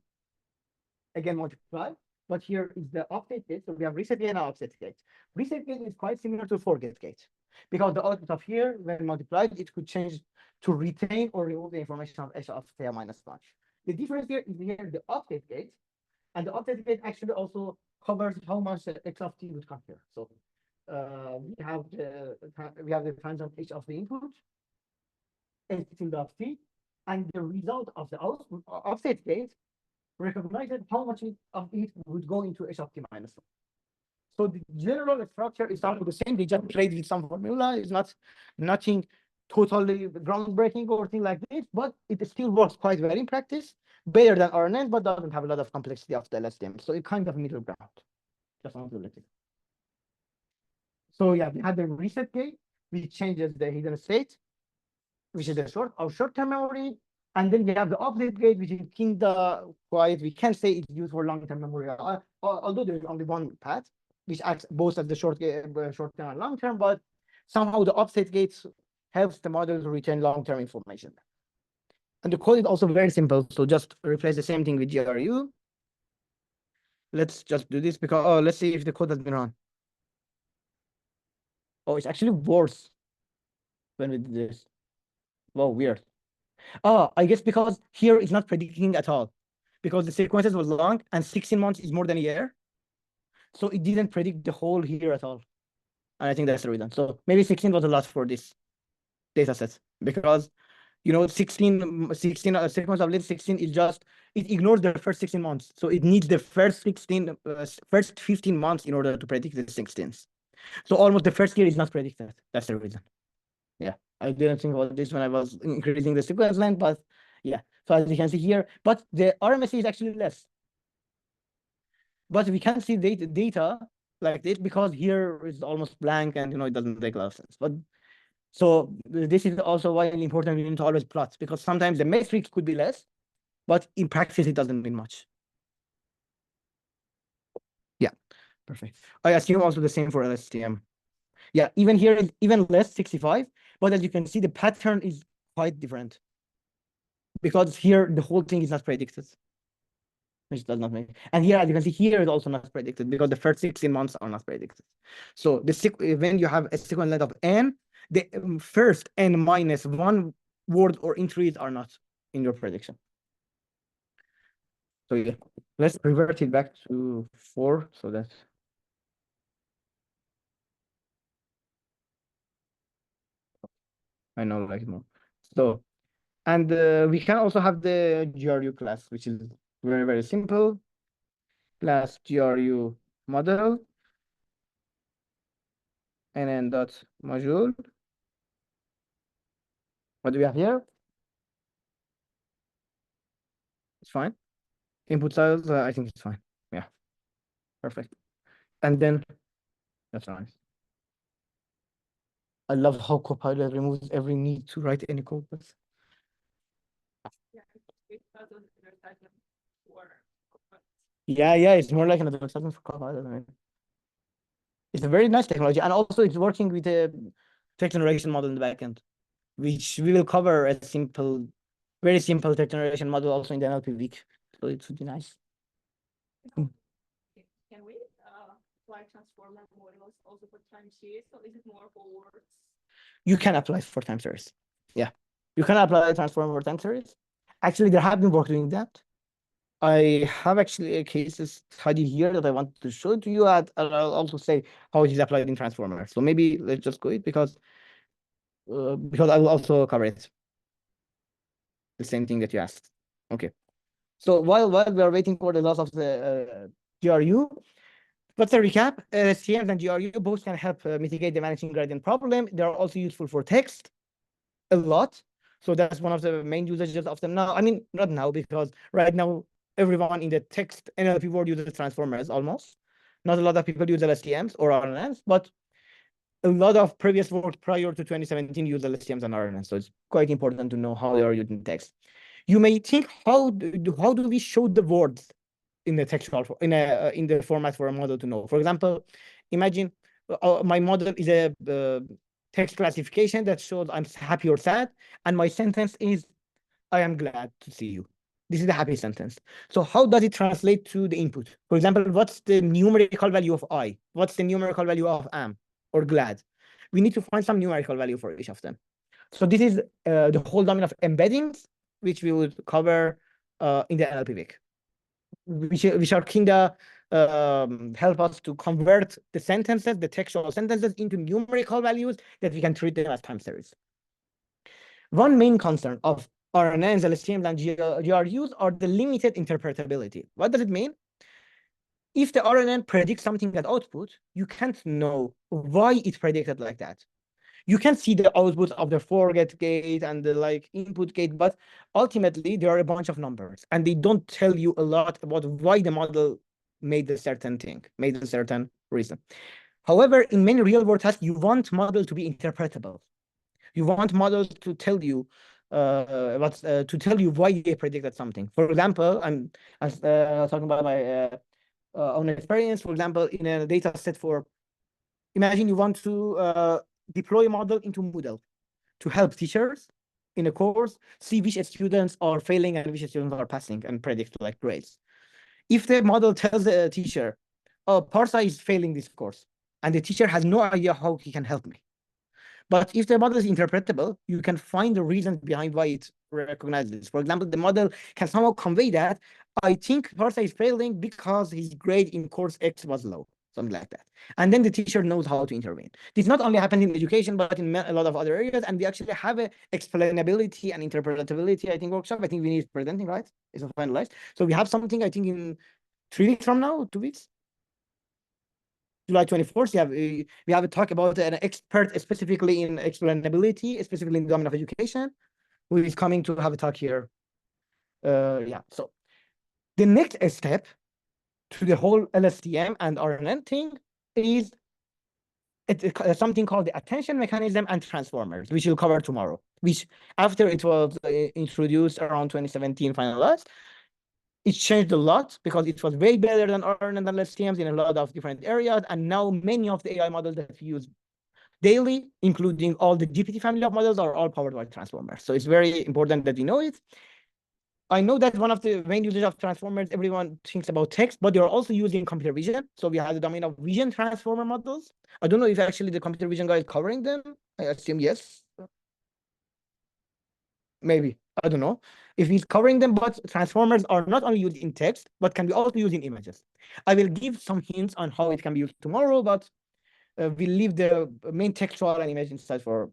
again multiplied, but here is the offset gate. So we have reset gate and offset gate. Reset gate is quite similar to 4-gate gate, because the output of here, when multiplied, it could change to retain or remove the information of h of t minus 1. The difference here is here the offset gate, and the offset gate actually also covers how much x of t would come here. So we have the tangent h of the input, and tilde of t, and the result of the output offset gate recognized how much of it would go into h of t minus 1. So the general structure is sort of the same. They just played with some formula. It's not nothing totally groundbreaking or thing like this, but it still works quite well in practice, better than RNN, but doesn't have a lot of complexity of the LSTM. So it kind of middle ground. Just want to let it. So yeah, we had the reset gate, which changes the hidden state, which is our short-term memory. And then we have the update gate, which is kind of quiet. We can say it's used for long-term memory, although there's only one path, which acts both as the short-term and long-term, but somehow the update gates helps the model to retain long-term information. And the code is also very simple. So just replace the same thing with GRU. Let's just do this because, let's see if the code has been run. Oh, it's actually worse when we do this. Whoa, weird. Oh, I guess because here it's not predicting at all, because the sequences was long and 16 months is more than a year. So it didn't predict the whole here at all. And I think that's the reason. So maybe 16 was a lot for this data set, because 16 sequence of late 16 is just, it ignores the first 16 months. So it needs the first 15 months in order to predict the 16th. So almost the first year is not predicted. That's the reason. Yeah, I didn't think about this when I was increasing the sequence length, but yeah. So as you can see here, but the RMSE is actually less. But we can see data like this because here is almost blank and it doesn't make a lot of sense. But so this is also why it's important we need to always plot, because sometimes the metrics could be less, but in practice it doesn't mean much. Yeah, perfect. I assume also the same for LSTM. Yeah, even here is even less 65, but as you can see, the pattern is quite different, because here the whole thing is not predicted, which does not make. And here, as you can see, here is also not predicted because the first 16 months are not predicted. So when you have a sequence length of n, the first n minus 1 word or entries are not in your prediction. So yeah, let's revert it back to 4 so that I know like more. So, and we can also have the GRU class, which is very, very simple. Class GRU model, and then dot module. What do we have here? It's fine. Input styles, I think it's fine. Yeah, perfect. And then that's nice. I love how Copilot removes every need to write any code. Yeah, it's more like an advertisement for Copilot. I mean, it's a very nice technology, and also it's working with a text generation model in the backend, which we will cover a very simple text generation model also in the NLP week. So it should be nice.
Can we apply transformer models also for time series, or is it more for words?
You can apply for time series. Yeah, you can apply transformer for time series. Actually, there have been work doing that. I have actually a case study here that I want to show to you, and I'll also say how it is applied in transformer. So maybe let's just go it because I will also cover it. The same thing that you asked. Okay. So while we are waiting for the loss of the GRU, let's recap. LSTMs and GRU both can help mitigate the vanishing gradient problem. They are also useful for text a lot. So that's one of the main usages of them now. I mean, not now, because right now everyone in the text NLP world uses transformers almost. Not a lot of people use LSTMs or RNNs, but a lot of previous work prior to 2017 use LSTMs and RNNs. So it's quite important to know how they are using text. You may think, how do we show the words in the textual in the format for a model to know? For example, imagine my model is a text classification that shows I'm happy or sad, and my sentence is I am glad to see you. This is a happy sentence. So how does it translate to the input? For example, what's the numerical value of I? What's the numerical value of am or glad? We need to find some numerical value for each of them. So this is the whole domain of embeddings, which we would cover in the NLP week, which are kind of help us to convert the sentences, the textual sentences, into numerical values that we can treat them as time series. One main concern of RNNs, LSTMs, and GRUs are the limited interpretability. What does it mean? If the RNN predicts something at output, you can't know why it predicted like that. You can see the output of the forget gate and the like input gate, but ultimately there are a bunch of numbers and they don't tell you a lot about why the model made a certain thing, made a certain reason. However, in many real world tasks, you want model to be interpretable. You want models to tell you to tell you why they predicted something. For example, I'm talking about my own experience. For example, in a data set for, imagine you want to deploy a model into Moodle to help teachers in a course see which students are failing and which students are passing and predict like grades. If the model tells the teacher, oh, Parsa is failing this course, and the teacher has no idea how he can help me. But if the model is interpretable, you can find the reasons behind why it recognizes. For example, the model can somehow convey that I think Parsa is failing because his grade in course X was low, something like that. And then the teacher knows how to intervene. This not only happens in education, but in a lot of other areas. And we actually have a explainability and interpretability, I think, workshop. I think we need presenting, right? It's finalized. So we have something, I think, in 3 weeks from now, 2 weeks. July 24th, we have a talk about an expert specifically in explainability, specifically in the domain of education, who is coming to have a talk here. Yeah, so the next step to the whole LSTM and RNN thing is something called the attention mechanism and transformers, which we'll cover tomorrow, which after it was introduced around 2017, finalized, it changed a lot because it was way better than RNN and LSTMs in a lot of different areas. And now many of the AI models that we use daily, including all the GPT family of models, are all powered by transformers. So it's very important that we know it. I know that one of the main users of transformers, everyone thinks about text, but they're also using computer vision. So we have the domain of vision transformer models. I don't know if actually the computer vision guy is covering them. I assume yes. Maybe, I don't know if he's covering them, but transformers are not only used in text, but can be also used in images. I will give some hints on how it can be used tomorrow, but we'll leave the main textual and image inside for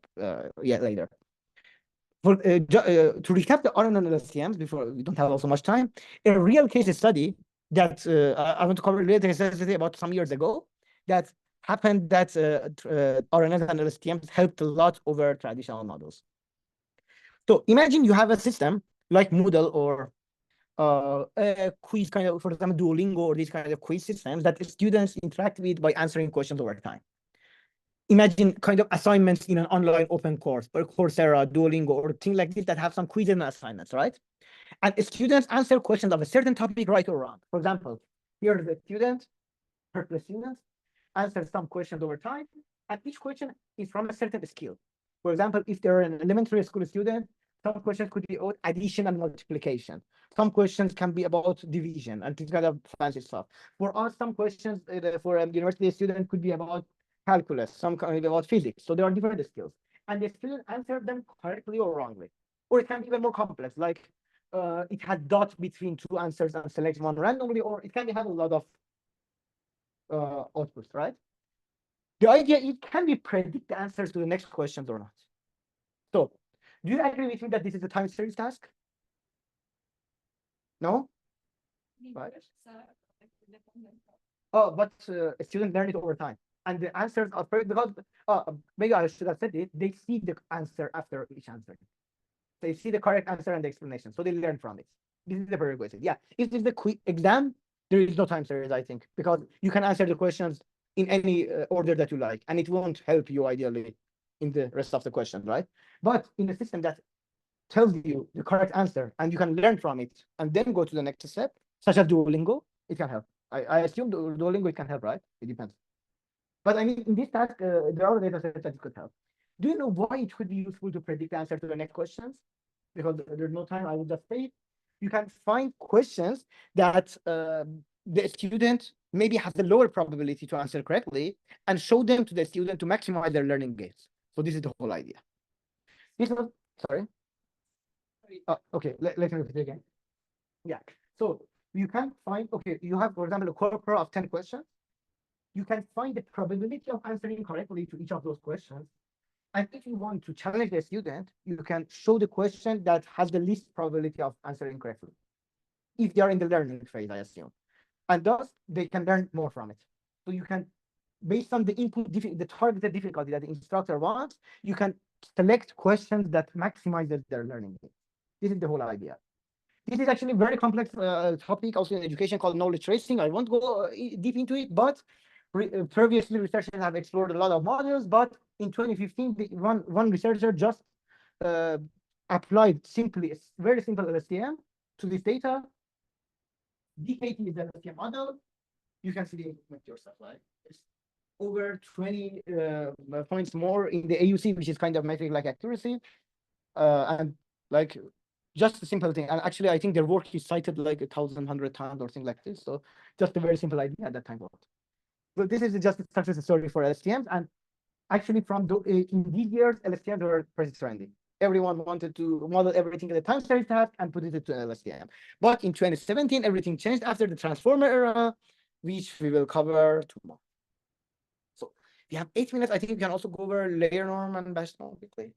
later. To recap the RNN LSTMs before we don't have also much time, a real case study that I want to cover later study about some years ago that happened that RNN and LSTMs helped a lot over traditional models. So imagine you have a system like Moodle or a quiz kind of, for example, Duolingo or these kind of quiz systems that students interact with by answering questions over time. Imagine kind of assignments in an online open course or Coursera, Duolingo, or things like this that have some quizzes and assignments, right? And students answer questions of a certain topic right or wrong. For example, here's the student, the students answer some questions over time, and each question is from a certain skill. For example, if they're an elementary school student, some questions could be about addition and multiplication. Some questions can be about division and this kind of fancy stuff. For us, some questions for a university student could be about calculus, some kind of about physics. So there are different skills. And the student answered them correctly or wrongly. Or it can be even more complex, like it had dot between two answers and select one randomly, or it can have a lot of outputs, right? The idea, it can be predict the answers to the next questions or not. So do you agree with me that this is a time series task? No? Right. Oh, but students learn it over time. And the answers are because maybe I should have said it, they see the answer after each answer. They see the correct answer and the explanation. So they learn from it. This is the prerequisite. Yeah. If it's the quick exam, there is no time series, I think, because you can answer the questions in any order that you like, and it won't help you ideally in the rest of the questions, right? But in a system that tells you the correct answer and you can learn from it and then go to the next step, such as Duolingo, it can help. I assume Duolingo it can help, right? It depends. But I mean, in this task, there are data sets that it could help. Do you know why it would be useful to predict the answer to the next questions? Because there's no time, I would just say you can find questions that the student maybe has a lower probability to answer correctly and show them to the student to maximize their learning gains. So this is the whole idea. This was, sorry. Okay, let me repeat it again. Yeah, so you can find, okay, you have, for example, a corpora of 10 questions. You can find the probability of answering correctly to each of those questions And if you want to challenge the student, you can show the question that has the least probability of answering correctly. If they are in the learning phase, I assume. And thus they can learn more from it. So you can, based on the input, the targeted difficulty that the instructor wants, you can select questions that maximizes their learning. This is the whole idea. This is actually a very complex topic also in education called knowledge tracing. I won't go deep into it, but previously researchers have explored a lot of models, but in 2015, one researcher just applied simply a very simple LSTM to this data. DKT is the LSTM model. You can see the improvement yourself, right? It's over 20 points more in the AUC, which is kind of metric like accuracy. And like just a simple thing. And actually, I think their work is cited like 1,100 times or things like this. So just a very simple idea at that time. So this is just a success story for LSTMs. And actually, from in these years, LSTMs were pretty trendy. Everyone wanted to model everything as a time series task and put it to an LSTM. But in 2017, everything changed after the transformer era, which we will cover tomorrow. So we have 8 minutes. I think we can also go over layer norm and batch norm quickly.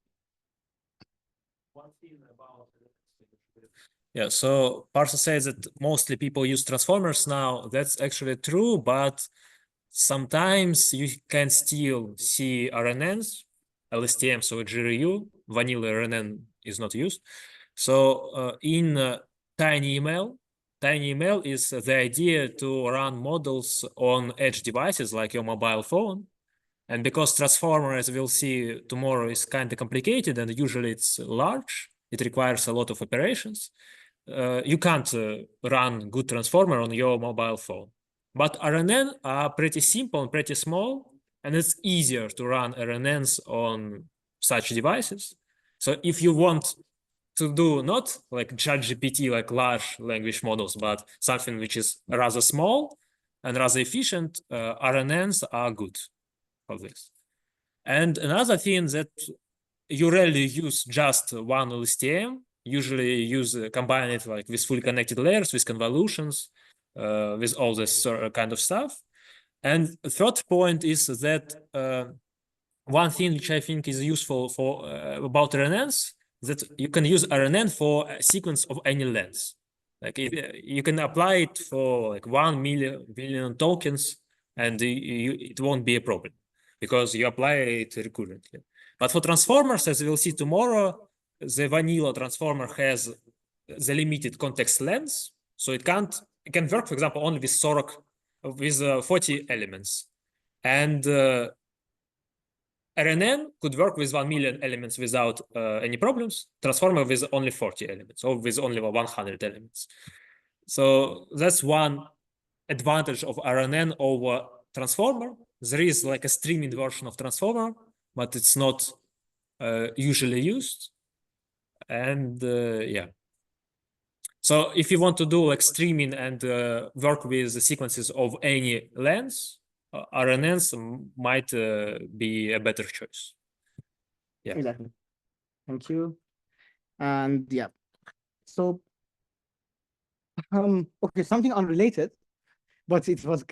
One thing about
Yeah, so Parsa says that mostly people use transformers now. That's actually true, but sometimes you can still see RNNs, LSTM, so GRU, vanilla RNN is not used. So in TinyML is the idea to run models on edge devices like your mobile phone. And because transformer, as we'll see tomorrow, is kind of complicated and usually it's large, it requires a lot of operations. You can't run good transformer on your mobile phone. But RNN are pretty simple and pretty small, and it's easier to run RNNs on such devices. So if you want to do not like ChatGPT, like large language models, but something which is rather small and rather efficient, RNNs are good for this. And another thing that you rarely use just one LSTM. Usually use combine it like with fully connected layers, with convolutions, with all this kind of stuff. And the third point is that one thing which I think is useful for about RNNs, that you can use RNN for a sequence of any length. Like you can apply it for like 1 million tokens, and it won't be a problem because you apply it recurrently. But for transformers, as we'll see tomorrow, the vanilla transformer has the limited context length, so it can work, for example, only with 40 elements, and RNN could work with 1 million elements without any problems. Transformer with only 40 elements or with only 100 elements. So that's one advantage of RNN over transformer. There is like a streaming version of transformer, but it's not usually used. And yeah. So if you want to do like streaming and work with the sequences of any length, RNNs might be a better choice. Yeah.
Exactly. Thank you. And yeah. So okay, something unrelated, but it was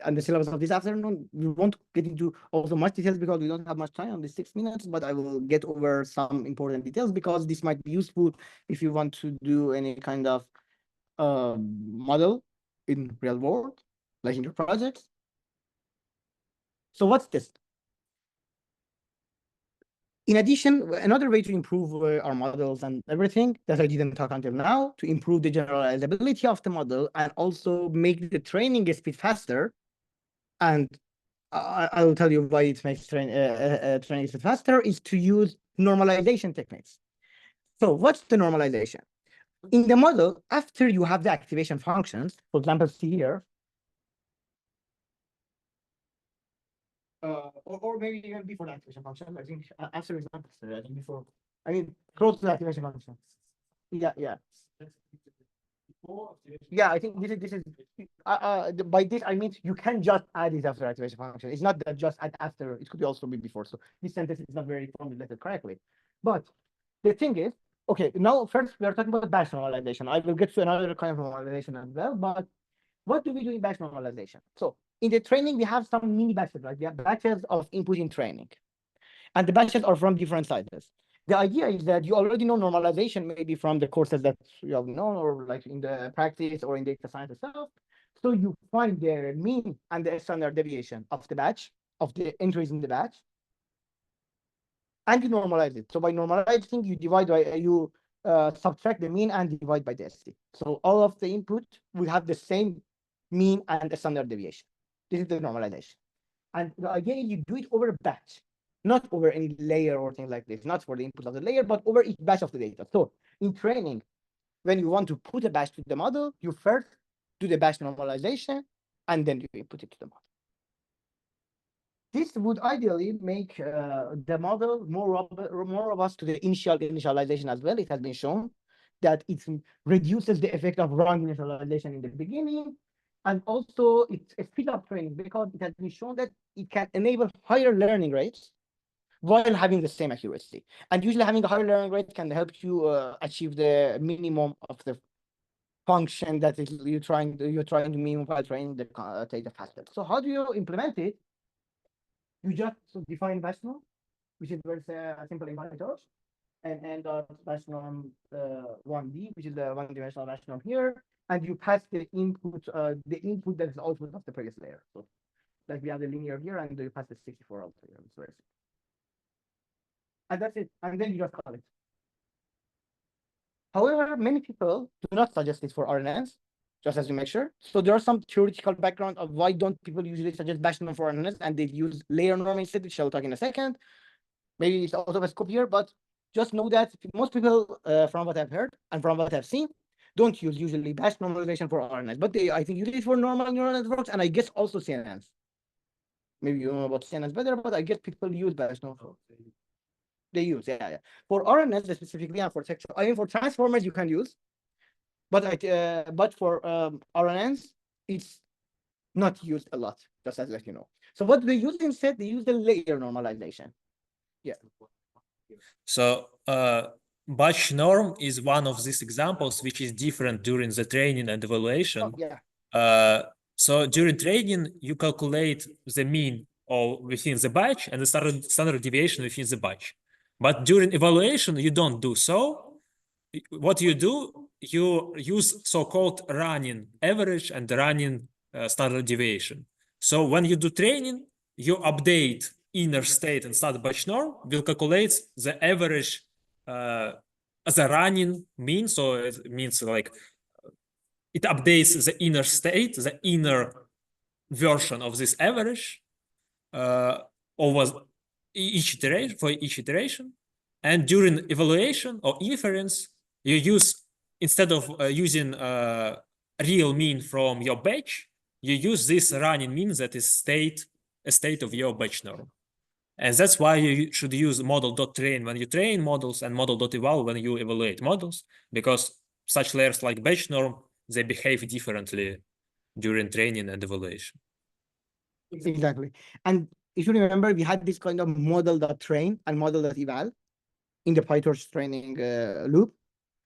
on the syllabus of this afternoon. We won't get into also much details because we don't have much time on the 6 minutes, but I will get over some important details because this might be useful if you want to do any kind of model in real world, like in your projects. So what's this? In addition, another way to improve our models and everything that I didn't talk until now, to improve the generalizability of the model and also make the training speed faster. And I will tell you why it makes training speed faster, is to use normalization techniques. So what's the normalization? In the model, after you have the activation functions, for example, see here, or maybe even before the activation function. I think after is not necessary. I think before. I mean, close to the activation function. Yeah. Yeah, I think this is by this I mean you can just add it after activation function. It's not that just add after. It could also be before. So this sentence is not very formulated correctly. But the thing is, okay, now first we are talking about batch normalization. I will get to another kind of normalization as well. But what do we do in batch normalization? So in the training, we have some mini batches, right? We have batches of input in training. and the batches are from different sizes. The idea is that you already know normalization, maybe from the courses that you have known, or like in the practice or in data science itself. So you find the mean and the standard deviation of the batch, of the entries in the batch, and you normalize it. So by normalizing, you divide by subtract the mean and divide by the ST. So all of the input will have the same mean and the standard deviation. This is the normalization. And the idea is you do it over a batch, not over any layer or things like this, not for the input of the layer, but over each batch of the data. So in training, when you want to put a batch to the model, you first do the batch normalization, and then you input it to the model. This would ideally make the model more robust to the initialization as well. It has been shown that it reduces the effect of wrong initialization in the beginning. And also it's a speed up training, because it has been shown that it can enable higher learning rates while having the same accuracy. And usually having a higher learning rate can help you achieve the minimum of the function that is you're trying to minimum while training the data faster. So how do you implement it? You just define batch norm, which is very simple in PyTorch, and batch norm 1D, which is the one-dimensional batch norm here, and you pass the input that is output of the previous layer. So like we have the linear here, and you pass the 64 out here. It's very simple. And that's it. And then you just call it. However, many people do not suggest it for RNNs, just as you make sure. So there are some theoretical background of why don't people usually suggest batch norm for RNNs, and they use layer norm instead, which I'll talk in a second. Maybe it's out of a scope here, but just know that most people, from what I've heard and from what I've seen, don't use usually batch normalization for RNNs, but they, I think, use it for normal neural networks, and I guess also CNNs. Maybe you know about CNNs better, but I guess people use batch norm. They use, yeah. For RNNs specifically, and for texture, I mean, for transformers you can use, but for RNNs, it's not used a lot, just as let you know. So what they use instead, they use the layer normalization. Yeah.
So batch norm is one of these examples which is different during the training and evaluation.
Oh, yeah.
So during training, you calculate the mean or within the batch and the standard deviation within the batch. But during evaluation, you don't do so. What you do, you use so-called running average and running standard deviation. So when you do training, you update inner state and start batch norm, will calculate the average as a running mean. So it means like it updates the inner state, the inner version of this average over each iteration, for each iteration. And during evaluation or inference, you use, instead of using real mean from your batch, you use this running mean that is a state of your batch norm. And that's why you should use model.train when you train models and model.eval when you evaluate models, because such layers like batch norm, they behave differently during training and evaluation.
Exactly. And if you remember, we had this kind of model.train and model.eval in the PyTorch training loop.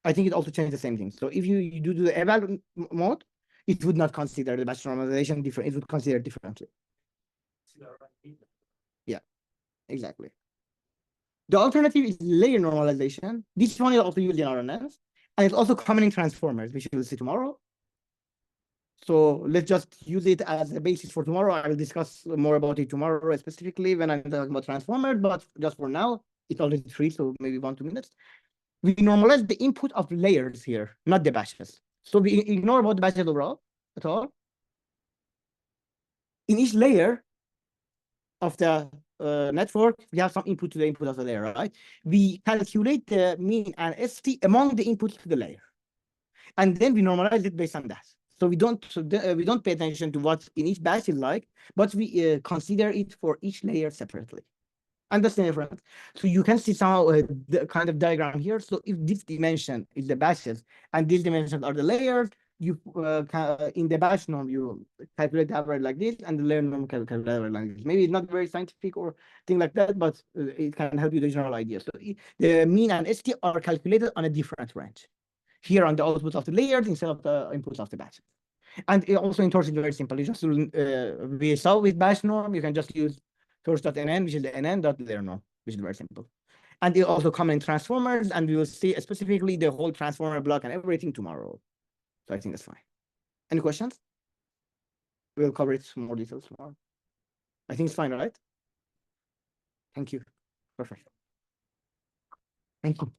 I think it also changed the same thing. So if you do the eval mode, it would not consider the batch normalization different. It would consider differently. Yeah, exactly. The alternative is layer normalization. This one is also used in RNNs, and it's also common in transformers, which we'll see tomorrow. So let's just use it as a basis for tomorrow. I will discuss more about it tomorrow, specifically when I'm talking about transformers, but just for now, it's already 3, so maybe 1-2 minutes. We normalize the input of layers here, not the batches. So we ignore about the batches overall at all. In each layer of the network, we have some input to the input of the layer, right? We calculate the mean and ST among the inputs to the layer, and then we normalize it based on that. So we don't pay attention to what in each batch is like, but we consider it for each layer separately. And that's the difference. So you can see somehow the kind of diagram here. So if this dimension is the batches and these dimensions are the layers, you in the batch norm you calculate the average like this, and the layer norm calculate the average like this. Maybe it's not very scientific or thing like that, but it can help you the general idea. So the mean and ST are calculated on a different range here on the output of the layers instead of the inputs of the batch. And it also in Torch is very simple. You just we saw with batch norm, you can just use Torch.nn, which is the nn.layer norm. which is very simple. And it also come in transformers, and we will see specifically the whole transformer block and everything tomorrow. So I think that's fine. Any questions? We'll cover it in more details tomorrow. I think it's fine, right? Thank you. Perfect. Thank you.